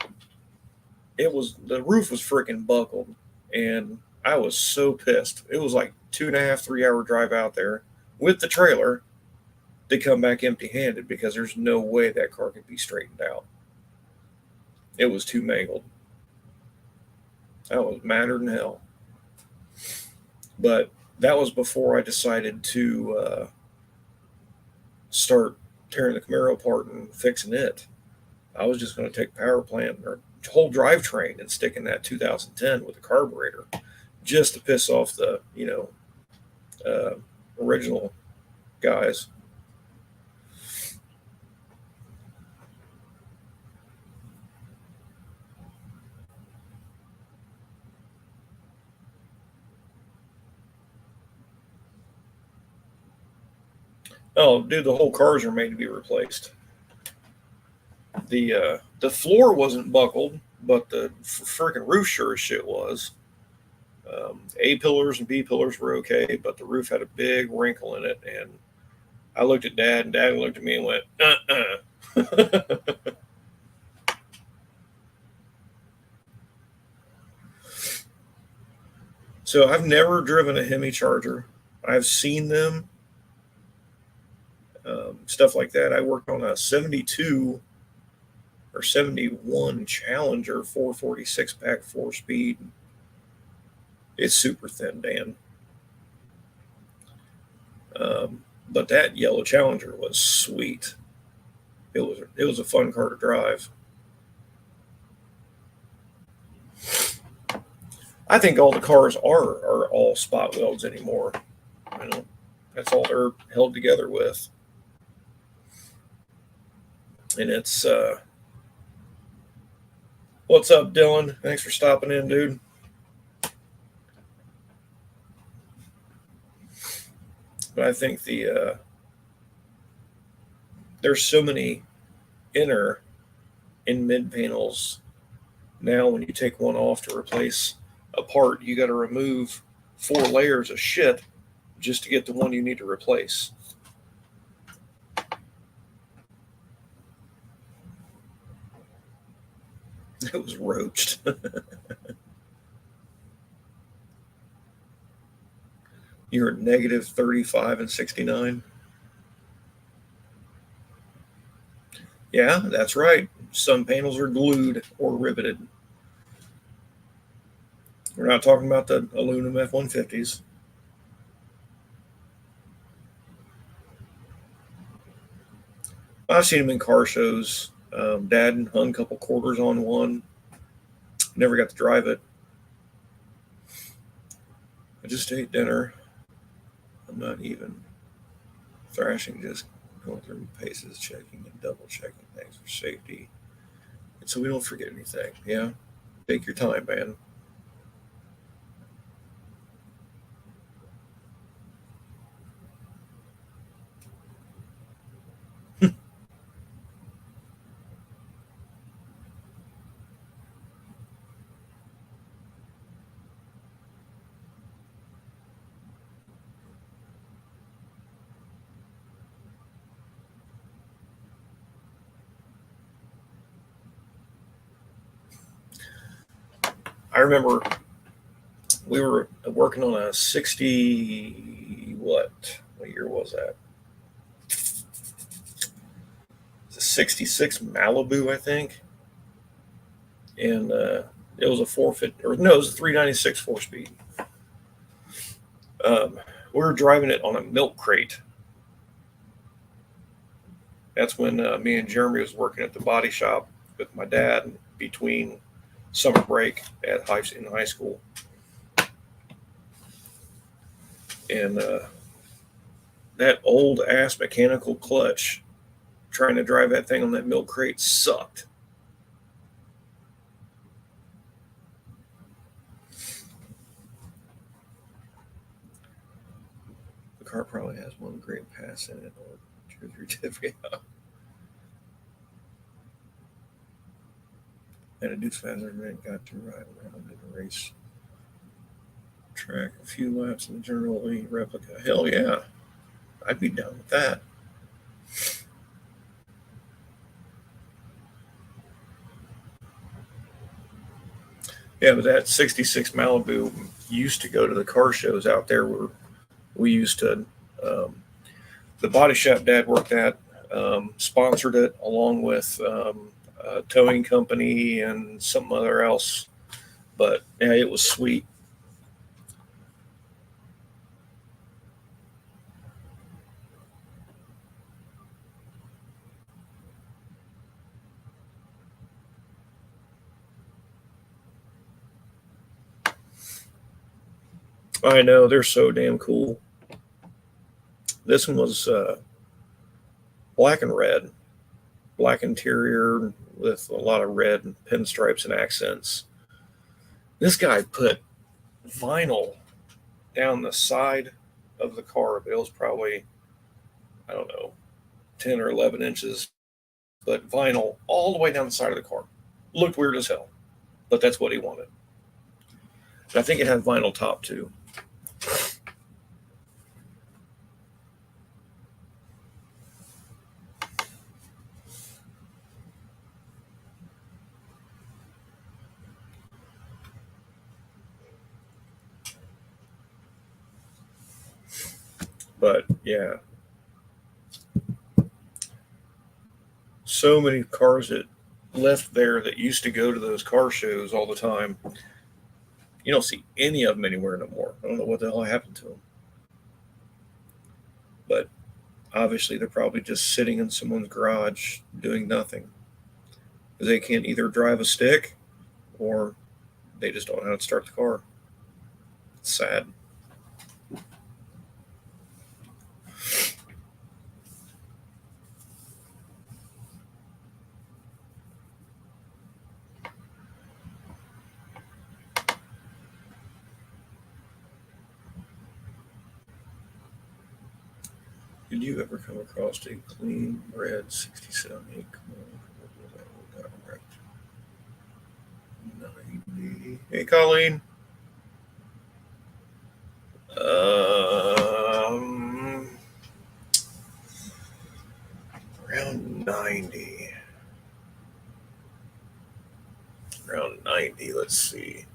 The roof was freaking buckled, and I was so pissed. It was like 2.5, 3 hour drive out there with the trailer to come back empty-handed because there's no way that car could be straightened out. It was too mangled. I was madder than hell. But that was before I decided to start tearing the Camaro apart and fixing it. I was just going to take power plant or whole drivetrain and stick in that 2010 with a carburetor just to piss off the, original guys. Oh, dude, the whole cars are made to be replaced. The floor wasn't buckled, but the freaking roof sure as shit was. A pillars and B pillars were okay, but the roof had a big wrinkle in it, and I looked at Dad, and Dad looked at me and went, So I've never driven a Hemi Charger. I've seen them, stuff like that. I worked on a 72 or 71 Challenger 446 pack 4-speed. It's super thin, Dan. But that yellow Challenger was sweet. It was a fun car to drive. I think all the cars are all spot welds anymore. That's all they're held together with. And it's what's up, Dylan? Thanks for stopping in, dude. But I think there's so many inner and mid panels now. When you take one off to replace a part, you got to remove 4 layers of shit just to get the one you need to replace. It was roached. You're at negative 35 and 69. Yeah, that's right. Some panels are glued or riveted. We're not talking about the aluminum F-150s. I've seen them in car shows. Dad hung a couple quarters on one. Never got to drive it. I just ate dinner. I'm not even thrashing, just going through paces, checking and double checking things for safety. And so we don't forget anything. Yeah. Take your time, man. I remember we were working on a 60, what year was that? It's a 66 Malibu, I think. And it was a 450, or no, it was a 396 4-speed. We were driving it on a milk crate. That's when me and Jeremy was working at the body shop with my dad between summer break in high school. And that old ass mechanical clutch, trying to drive that thing on that milk crate, sucked. car probably has one great pass in it or two or three tips. Yeah. And a Deuce Fazerman got to ride around in the race track a few laps in the General Lee replica. Hell yeah. I'd be down with that. Yeah, but that 66 Malibu used to go to the car shows out there where we used to, the body shop Dad worked at sponsored it along with a towing company and some other else. But yeah, it was sweet. I know, they're so damn cool. This one was black and red, black interior with a lot of red pinstripes and accents. This guy put vinyl down the side of the car, but it was probably, I don't know, 10 or 11 inches, but vinyl all the way down the side of the car. Looked weird as hell, but that's what he wanted. And I think it had vinyl top too. But yeah, so many cars that left there that used to go to those car shows all the time. You don't see any of them anywhere no more. I don't know what the hell happened to them. But obviously, they're probably just sitting in someone's garage doing nothing. They can't either drive a stick or they just don't know how to start the car. It's sad. Did you ever come across a clean red 67 8? Hey, Colleen. Around 90. Around 90, let's see.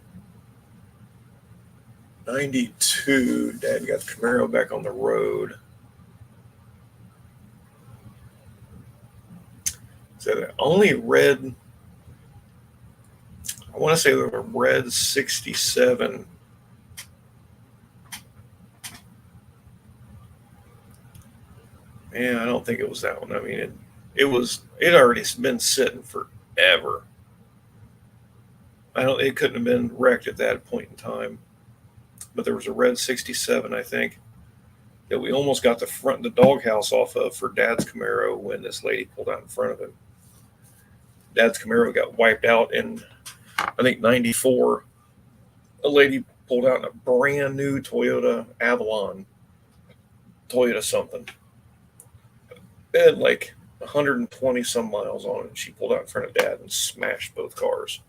92, Dad got the Camaro back on the road. So the only red, I want to say there was a red 67. Man, I don't think it was that one. I mean, it already been sitting forever. It couldn't have been wrecked at that point in time. But there was a red 67, I think, that we almost got the doghouse off of for Dad's Camaro when this lady pulled out in front of him. Dad's Camaro got wiped out in, I think, 94. A lady pulled out in a brand new Toyota Avalon, Toyota something. It had like 120 some miles on it. And she pulled out in front of Dad and smashed both cars.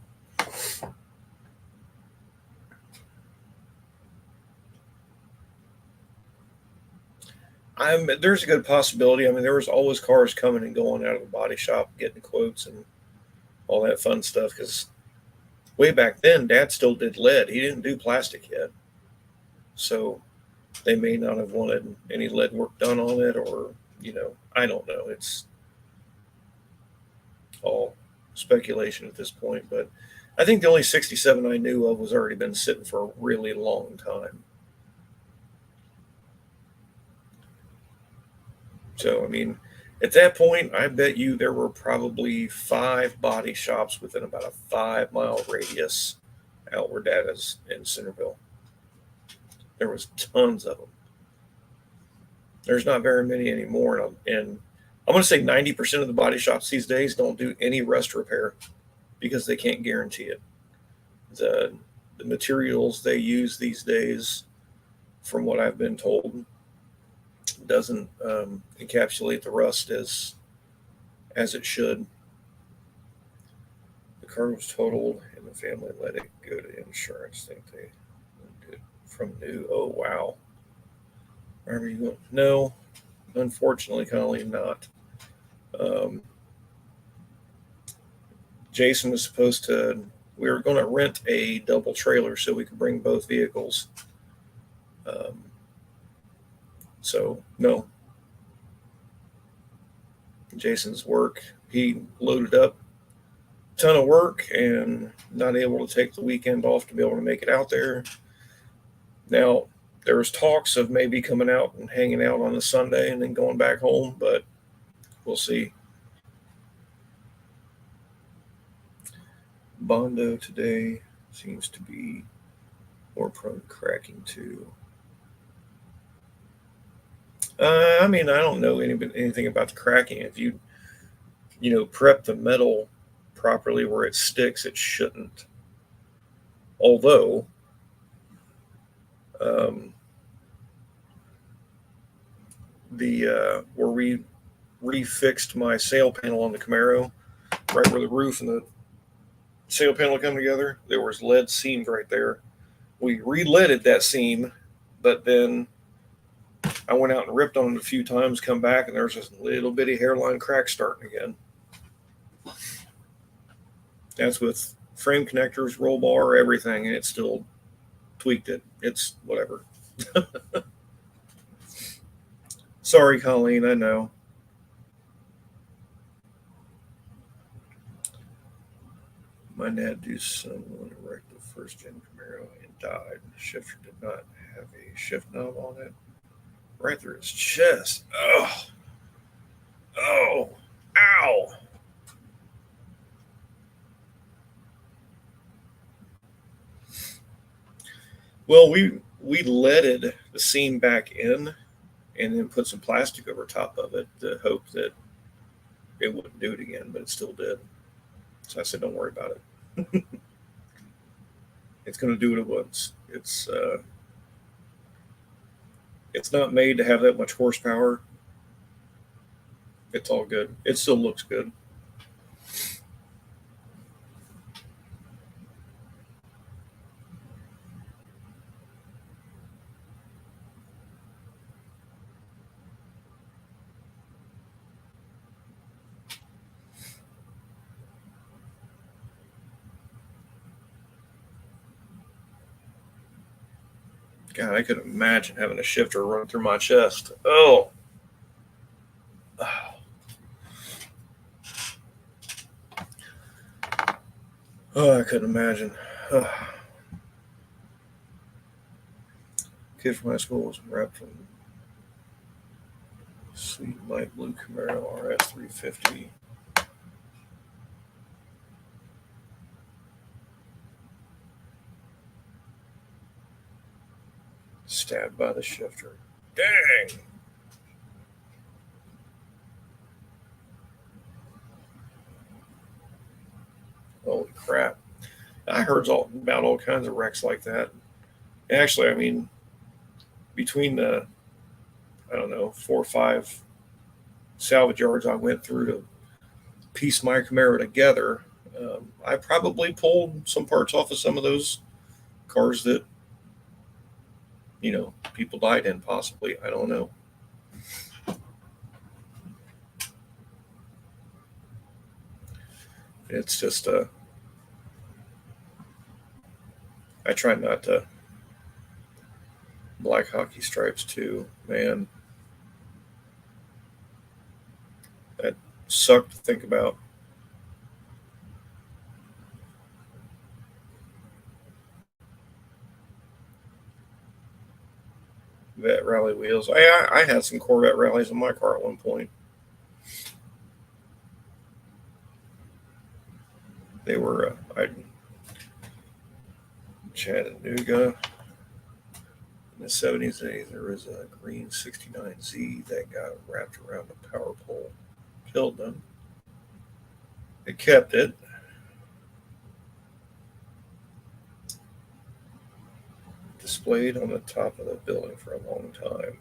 There's a good possibility. I mean, there was always cars coming and going out of the body shop, getting quotes and all that fun stuff. Because way back then, Dad still did lead. He didn't do plastic yet. So they may not have wanted any lead work done on it, or, I don't know. It's all speculation at this point. But I think the only 67 I knew of was already been sitting for a really long time. So, I mean, at that point, I bet you there were probably 5 body shops within about a 5-mile radius out where Dad is in Centerville. There was tons of them. There's not very many anymore. And I'm going to say 90% of the body shops these days don't do any rust repair because they can't guarantee it. The materials they use these days, from what I've been told, doesn't encapsulate the rust as it should. The car was totaled, and the family let it go to insurance. Think they did from new. Oh wow. Are you going? No, unfortunately, Colleen, not. Um, Jason was supposed to. We were going to rent a double trailer so we could bring both vehicles. Um, so no, Jason's work. He loaded up a ton of work and not able to take the weekend off to be able to make it out there. Now there was talks of maybe coming out and hanging out on a Sunday and then going back home, but we'll see. Bondo today seems to be more prone to cracking too. I mean, I don't know anything about the cracking. If you prep the metal properly where it sticks, it shouldn't. Although, um, where we refixed my sail panel on the Camaro, right where the roof and the sail panel come together, there was lead seamed right there. We re-leaded that seam, but then I went out and ripped on it a few times, come back, and there's this little bitty hairline crack starting again. That's with frame connectors, roll bar, everything, and it still tweaked it. It's whatever. Sorry, Colleen, I know. My dad do someone who wrecked the first gen Camaro and died. The shifter did not have a shift knob on it. Right through his chest. Oh, oh, ow. Well, we leaded the seam back in and then put some plastic over top of it to hope that it wouldn't do it again, but it still did. So I said, don't worry about it. It's going to do what it wants. It's not made to have that much horsepower. It's all good. It still looks good. God, I could imagine having a shifter run through my chest. Oh. Oh, I couldn't imagine. Kid from high school was wrapped from sweet light blue Camaro RS 350. Stabbed by the shifter. Dang. Holy crap. I heard about all kinds of wrecks like that. Actually, I mean, between the, I don't know, 4 or 5 salvage yards I went through to piece my Camaro together, I probably pulled some parts off of some of those cars that, people died in, possibly. I don't know. It's just, I try not to. Black hockey stripes, too, man. That sucked to think about. Vet rally wheels. I had some Corvette rallies in my car at one point. They were Chattanooga in the 70s and 80s. There was a green 69Z that got wrapped around the power pole, killed them. They kept it. Displayed on the top of the building for a long time.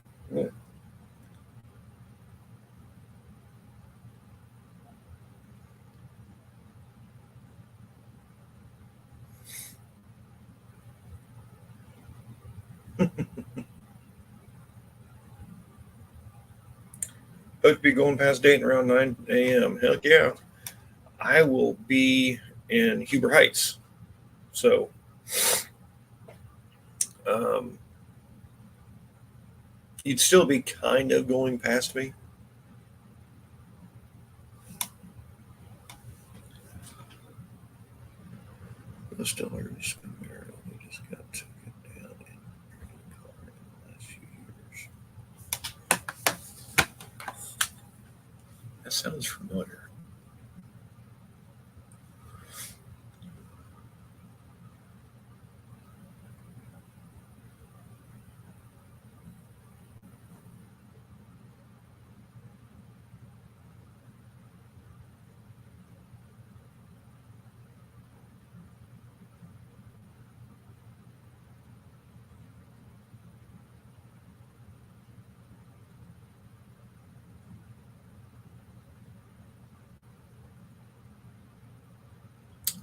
Hope to be going past Dayton around 9 a.m. Heck yeah. I will be in Huber Heights. So, you'd still be kind of going past me. The Stillers apparently just got taken down in the car in the last few years. That sounds familiar.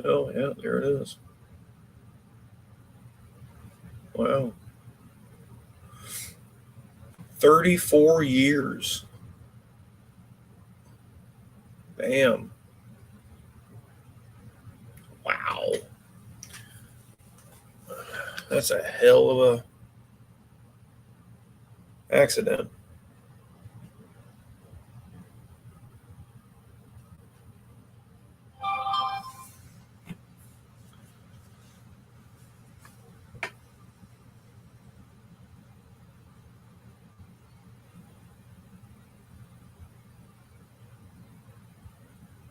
Oh, yeah, there it is. Wow. 34 years. Bam. Wow. That's a hell of a accident.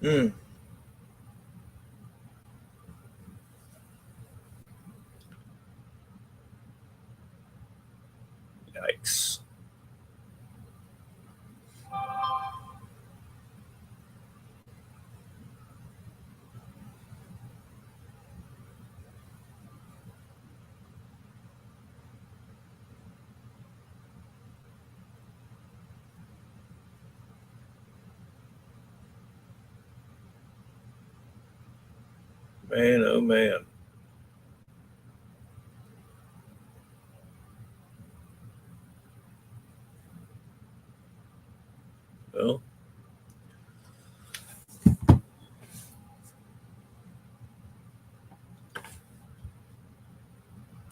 Hmm. Yikes. Man, oh man. Well,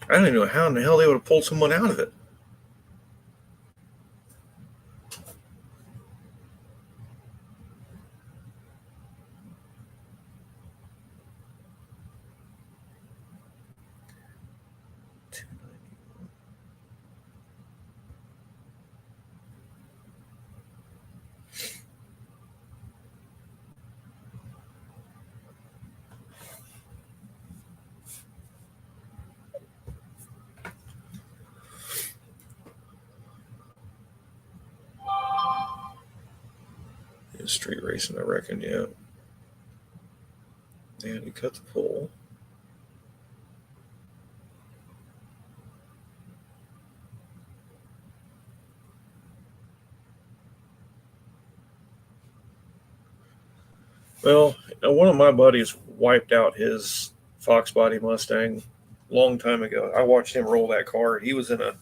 I don't even know how in the hell they would have pulled someone out of it. Yeah, street racing, I reckon, yeah. And he cut the pole. Well, one of my buddies wiped out his Fox Body Mustang a long time ago. I watched him roll that car. He was in a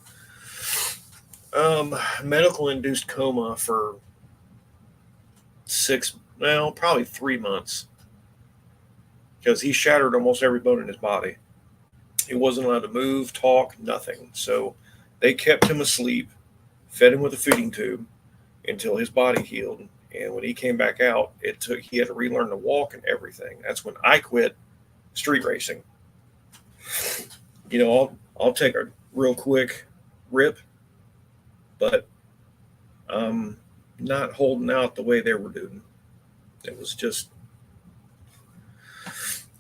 medical induced coma for probably 3 months because he shattered almost every bone in his body. He wasn't allowed to move, talk, nothing. So they kept him asleep, fed him with a feeding tube until his body healed. And when he came back out, he had to relearn to walk and everything. That's when I quit street racing. I'll take a real quick rip, but not holding out the way they were doing. It was just,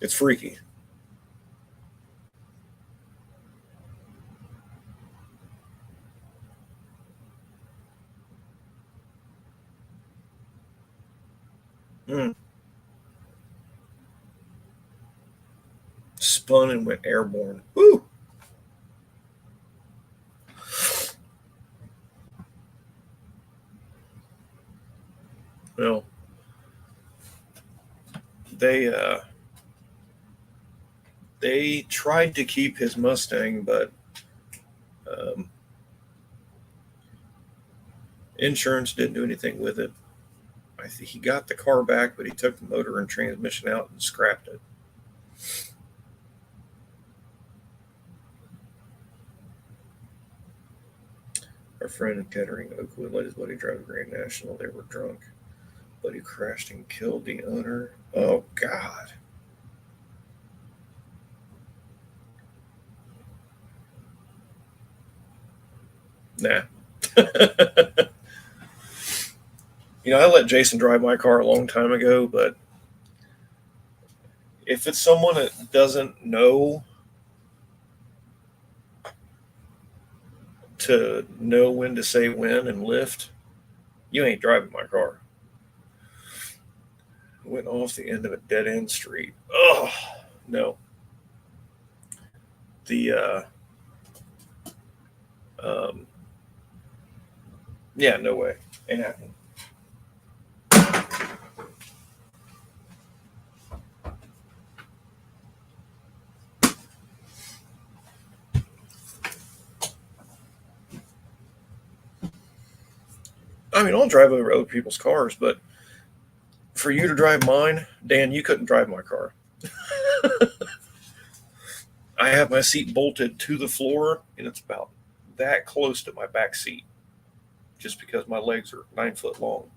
it's freaky. Mm. Spun and went airborne. Woo! Well, they tried to keep his Mustang, but Insurance didn't do anything with it. I think he got the car back, but he took the motor and transmission out and scrapped it. Our friend in Kettering, Oakwood, let his buddy drive a Grand National. They were drunk. Buddy crashed and killed the owner. Oh, God. Nah. I let Jason drive my car a long time ago, but if it's someone that doesn't know to know when to say when and lift, you ain't driving my car. Went off the end of a dead end street. Oh, no. Yeah, no way. Ain't happening. I mean, I'll drive over other people's cars, but for you to drive mine, Dan, you couldn't drive my car. I have my seat bolted to the floor, and it's about that close to my back seat, just because my legs are 9 foot long.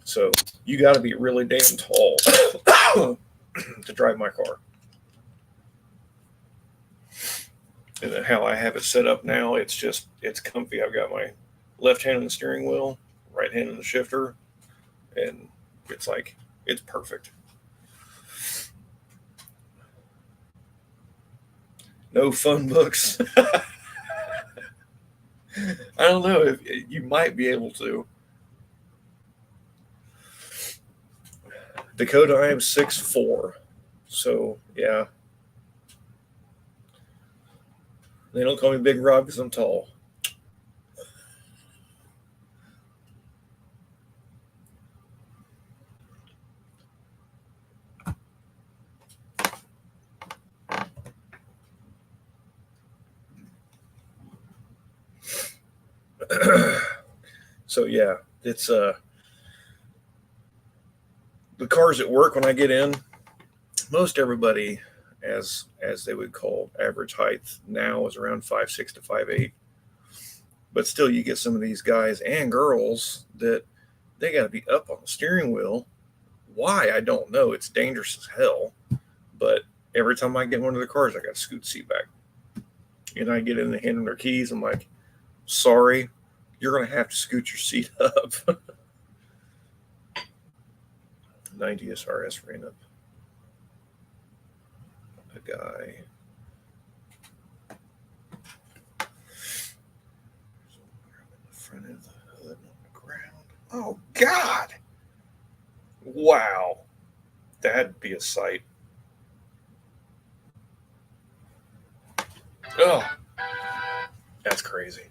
So you got to be really damn tall to drive my car. And then how I have it set up now, it's comfy. I've got my left hand on the steering wheel, right hand on the shifter, and it's perfect. No phone books. I don't know if you might be able to. Dakota, I am 6'4", so yeah. They don't call me Big Rob because I'm tall. So yeah, it's the cars at work when I get in, most everybody, as they would call average height now, is around 5'6" to 5'8". But still, you get some of these guys and girls that they got to be up on the steering wheel. Why? I don't know. It's dangerous as hell. But every time I get one of the cars, I got to scoot the seat back. And I get in the hand of their keys. I'm like, sorry, you're going to have to scoot your seat up. 90 SRS ran up a guy. In the front of the hood on the ground. Oh, God. Wow. That'd be a sight. Oh, that's crazy.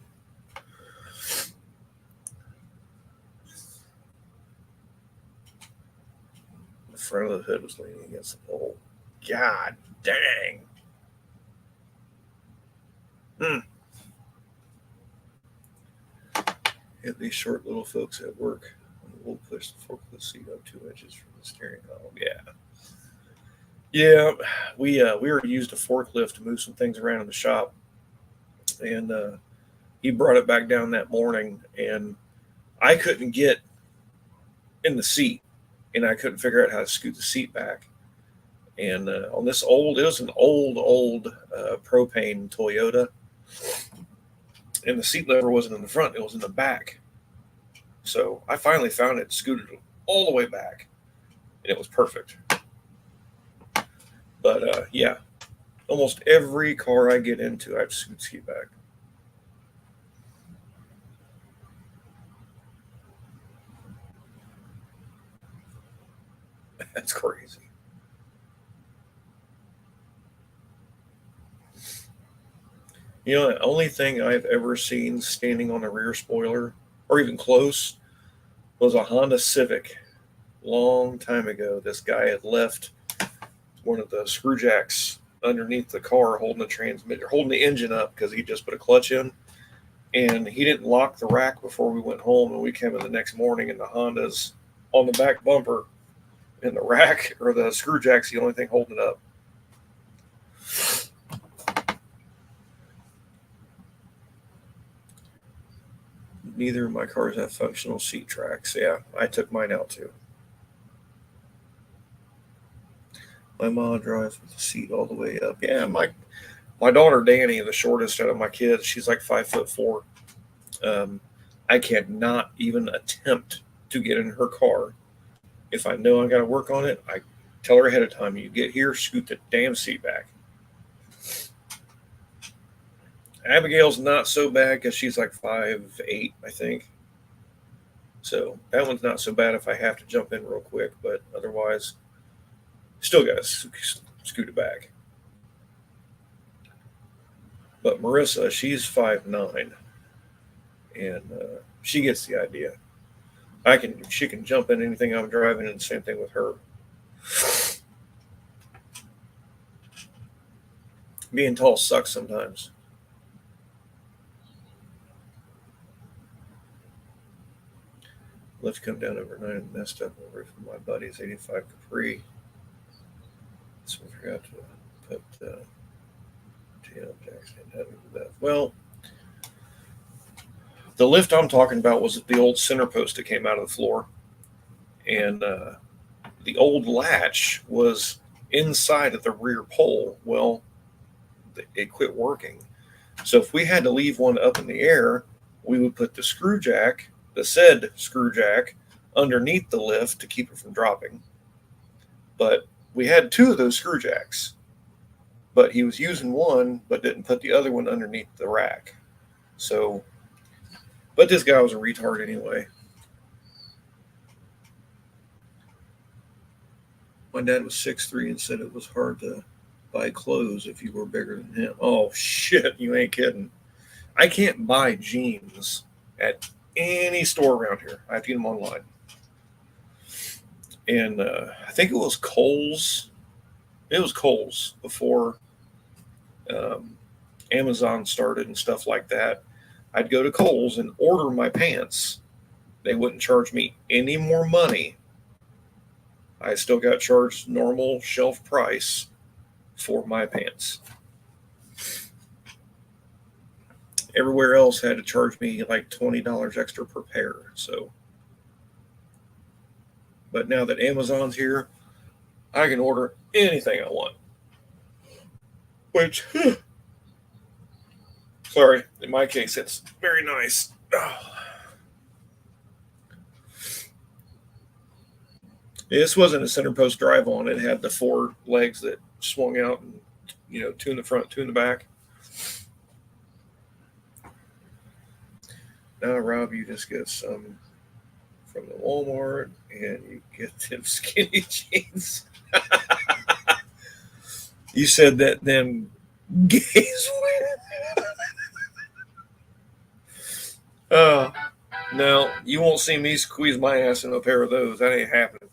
The front of the hood was leaning against the pole. God dang. Hit these short little folks at work. We'll push the forklift seat up 2 inches from the steering column. Yeah. We were used a forklift to move some things around in the shop, and he brought it back down that morning, and I couldn't get in the seat, and I couldn't figure out how to scoot the seat back. And on this it was an old propane Toyota, and the seat lever wasn't in the front, it was in the back. So I finally found it, scooted it all the way back, and it was perfect. But yeah, almost every car I get into, I have to scoot the seat back. That's crazy. The only thing I've ever seen standing on a rear spoiler, or even close, was a Honda Civic. Long time ago, this guy had left one of the screw jacks underneath the car holding the engine up because he just put a clutch in, and he didn't lock the rack before we went home, and we came in the next morning, and the Honda's on the back bumper, and the rack or the screw jack's the only thing holding it up. Neither of my cars have functional seat tracks. Yeah, I took mine out too. My mom drives with the seat all the way up. Yeah, my daughter Danny, the shortest out of my kids, she's like 5'4". I cannot even attempt to get in her car. If I know I got to work on it, I tell her ahead of time. You get here, scoot the damn seat back. Abigail's not so bad because she's like 5'8", I think. So that one's not so bad if I have to jump in real quick, but otherwise, still got to scoot it back. But Marissa, she's 5'9", and she gets the idea. She can jump in anything I'm driving, and the same thing with her. Being tall sucks sometimes. Lift come down overnight and messed up the roof of my buddy's 85 Capri. So I forgot to put tail jacks in. Well, the lift I'm talking about was the old center post that came out of the floor. And the old latch was inside of the rear pole. Well, it quit working. So if we had to leave one up in the air, we would put the screw jack, the said screw jack, underneath the lift to keep it from dropping. But we had two of those screw jacks. But he was using one, but didn't put the other one underneath the rack. So, but this guy was a retard anyway. My dad was 6'3" and said it was hard to buy clothes if you were bigger than him. Oh, shit, you ain't kidding. I can't buy jeans at any store around here. I have to get them online. And I think it was Kohl's. It was Kohl's before Amazon started and stuff like that. I'd go to Kohl's and order my pants. They wouldn't charge me any more money. I still got charged normal shelf price for my pants. Everywhere else had to charge me like $20 extra per pair. So, but now that Amazon's here, I can order anything I want. Which, sorry, in my case, it's very nice. Oh. This wasn't a center post drive on. It had the four legs that swung out and, two in the front, two in the back. Now, Rob, you just get some from the Walmart and you get them skinny jeans. You said that them gays wear. No, you won't see me squeeze my ass in a pair of those. That ain't happening.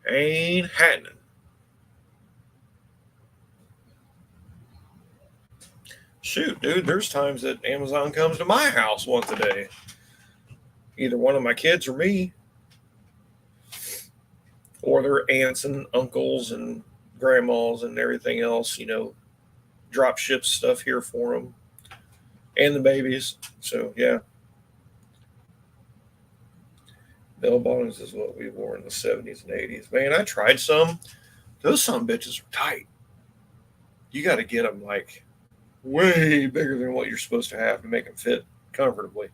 Ain't happening. Shoot, dude, there's times that Amazon comes to my house once a day. Either one of my kids or me. Or their aunts and uncles and grandmas and everything else, drop ship stuff here for them. And the babies. So, yeah. Bell bottoms is what we wore in the 70s and 80s. Man, I tried some. Those some bitches are tight. You got to get them like way bigger than what you're supposed to have to make them fit comfortably.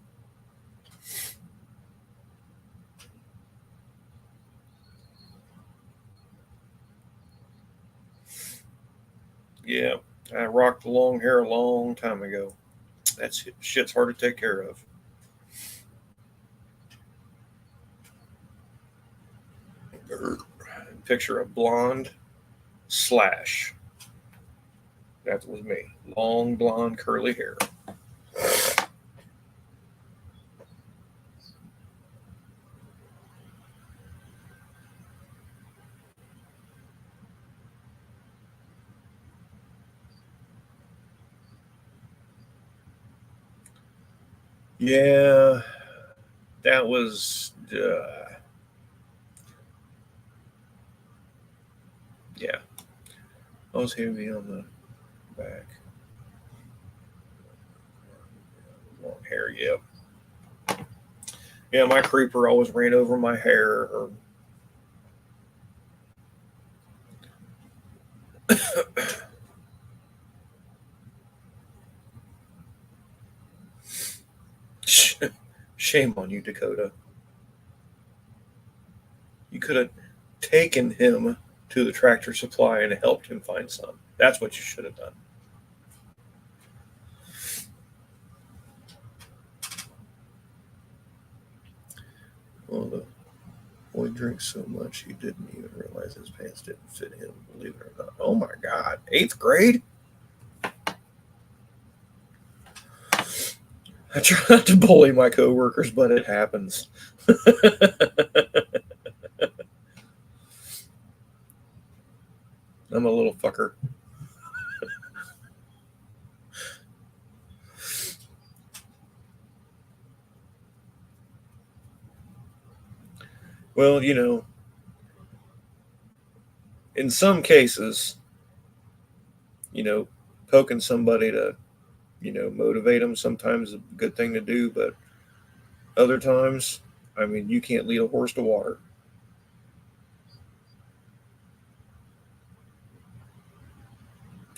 Yeah, I rocked the long hair a long time ago. That shit's hard to take care of. Picture a blonde slash. That was me. Long blonde curly hair. Yeah, that was, yeah, I was heavy on the back. Long hair, yep. Yeah, my creeper always ran over my hair. Or shame on you, Dakota. You could have taken him to the tractor supply and helped him find some. That's what you should have done. Well, the boy drinks so much he didn't even realize his pants didn't fit him, believe it or not. Oh my God. 8th grade? I try not to bully my coworkers, but it happens. I'm a little fucker. Well, in some cases, you know, poking somebody to, motivate them sometimes is a good thing to do, but other times, I mean, you can't lead a horse to water.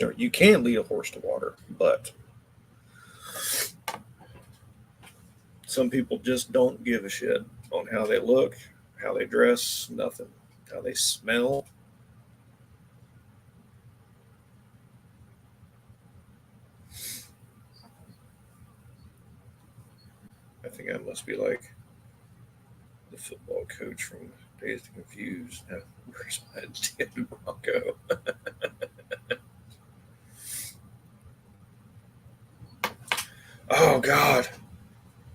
Or you can lead a horse to water, but some people just don't give a shit on how they look, how they dress, nothing, how they smell. I think I must be like the football coach from Dazed and Confused. Now, where's my dead Bronco? Oh God.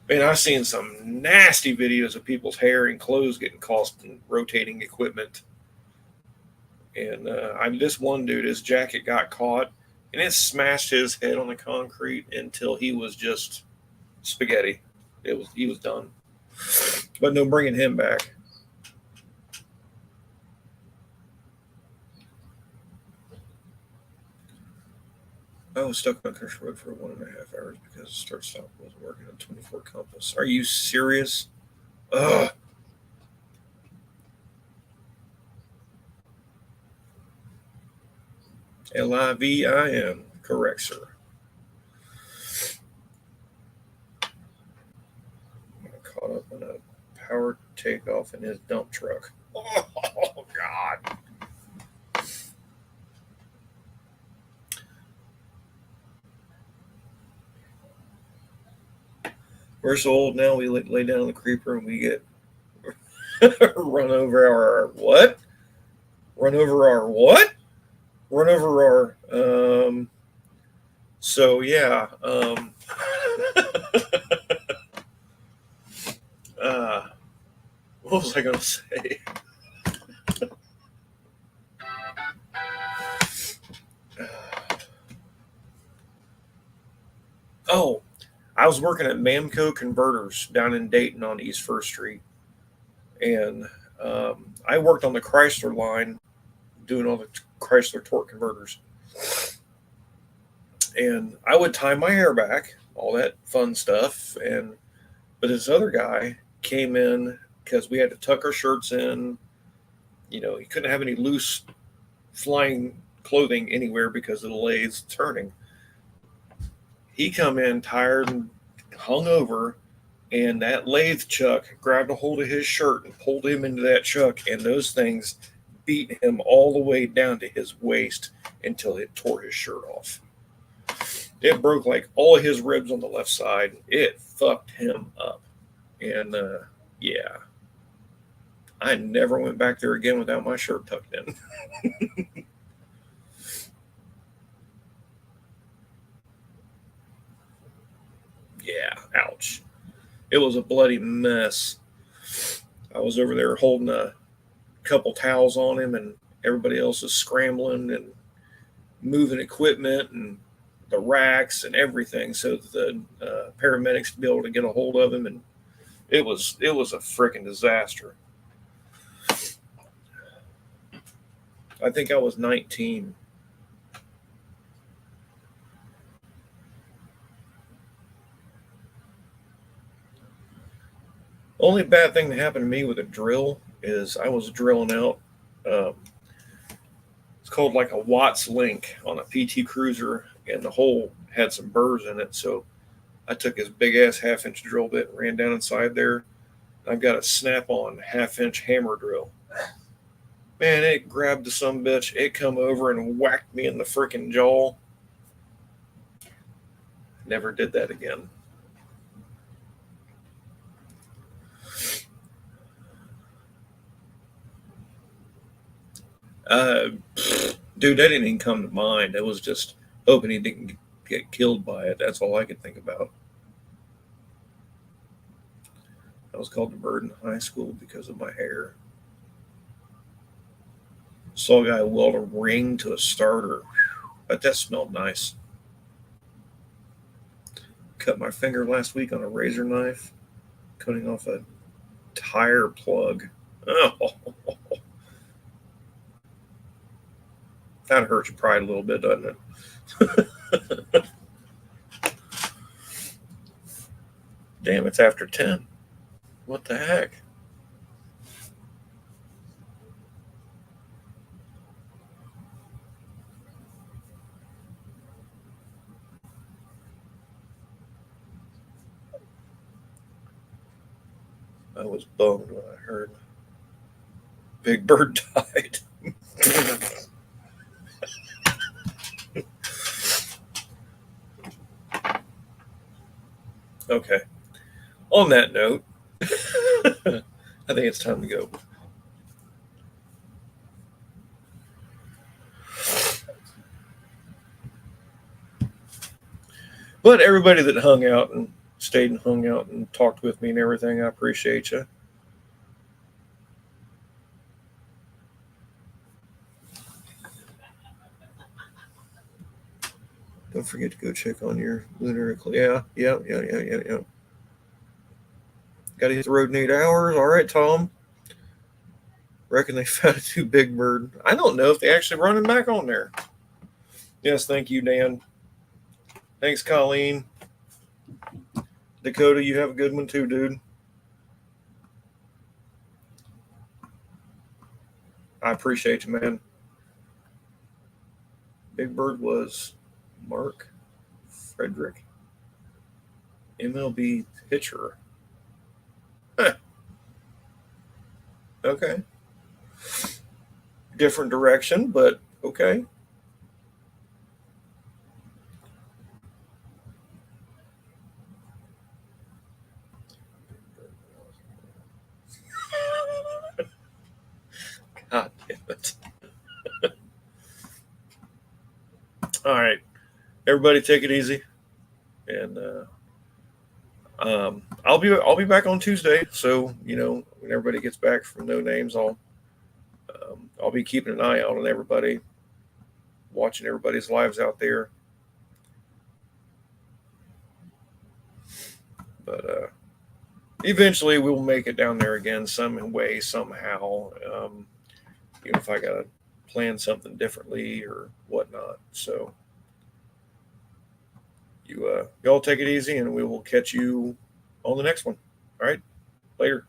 Man, I've seen some nasty videos of people's hair and clothes getting caught in rotating equipment. And this one dude, his jacket got caught, and it smashed his head on the concrete until he was just spaghetti. He was done. But no bringing him back. I was stuck on Country Road for 1.5 hours because start stop wasn't working on 24 compass. Are you serious? Ugh. Livin. Correct, sir. I caught up in a power takeoff in his dump truck. Oh God. We're so old now. We lay down on the creeper and we get run over our what? Run over our what? Run over our So yeah. Uh, what was I going to say? Oh, I was working at Mamco Converters down in Dayton on East First Street, and I worked on the Chrysler line, doing all the Chrysler torque converters. And I would tie my hair back, all that fun stuff. But this other guy came in because we had to tuck our shirts in. He couldn't have any loose flying clothing anywhere because of the lathes turning. He come in tired and hung over, and that lathe chuck grabbed a hold of his shirt and pulled him into that chuck, and those things beat him all the way down to his waist until it tore his shirt off. It broke like all of his ribs on the left side. It fucked him up. And yeah, I never went back there again without my shirt tucked in. Yeah, ouch. It was a bloody mess. I was over there holding a couple towels on him, and everybody else is scrambling and moving equipment. And the racks and everything, so that the paramedics could be able to get a hold of him. And it was a freaking disaster. I think I was 19. Only bad thing that happened to me with a drill is I was drilling out. It's called like a Watts link on a PT Cruiser, and the hole had some burrs in it. So I took his big ass 1/2 inch drill bit and ran down inside there. I've got a snap-on 1/2 inch hammer drill. Man, it grabbed the some bitch. It come over and whacked me in the freaking jaw. Never did that again. Dude, that didn't even come to mind. It was just hoping he didn't get killed by it. That's all I could think about. I was called the bird in high school because of my hair. Saw a guy weld a ring to a starter. But that smelled nice. Cut my finger last week on a razor knife, cutting off a tire plug. Oh, that hurts your pride a little bit, doesn't it? Damn, it's after 10. What the heck? I was bummed when I heard Big Bird died. Okay. On that note, I think it's time to go. But everybody that hung out and stayed and hung out and talked with me and everything, I appreciate you. Don't forget to go check on your lunar eclipse. Yeah. Got to hit the road in 8 hours. All right, Tom. Reckon they found a 2 Big Bird. I don't know if they actually running back on there. Yes, thank you, Dan. Thanks, Colleen. Dakota, you have a good one too, dude. I appreciate you, man. Big Bird was Mark Frederick, MLB pitcher. Huh. Okay. Different direction, but okay. God damn it. All right. Everybody take it easy. And I'll be back on Tuesday. So, when everybody gets back from No Names, I'll be keeping an eye out on everybody, watching everybody's lives out there. But eventually we'll make it down there again some way, somehow. Even if I got to plan something differently or whatnot. So y'all take it easy, and we will catch you on the next one. All right. Later.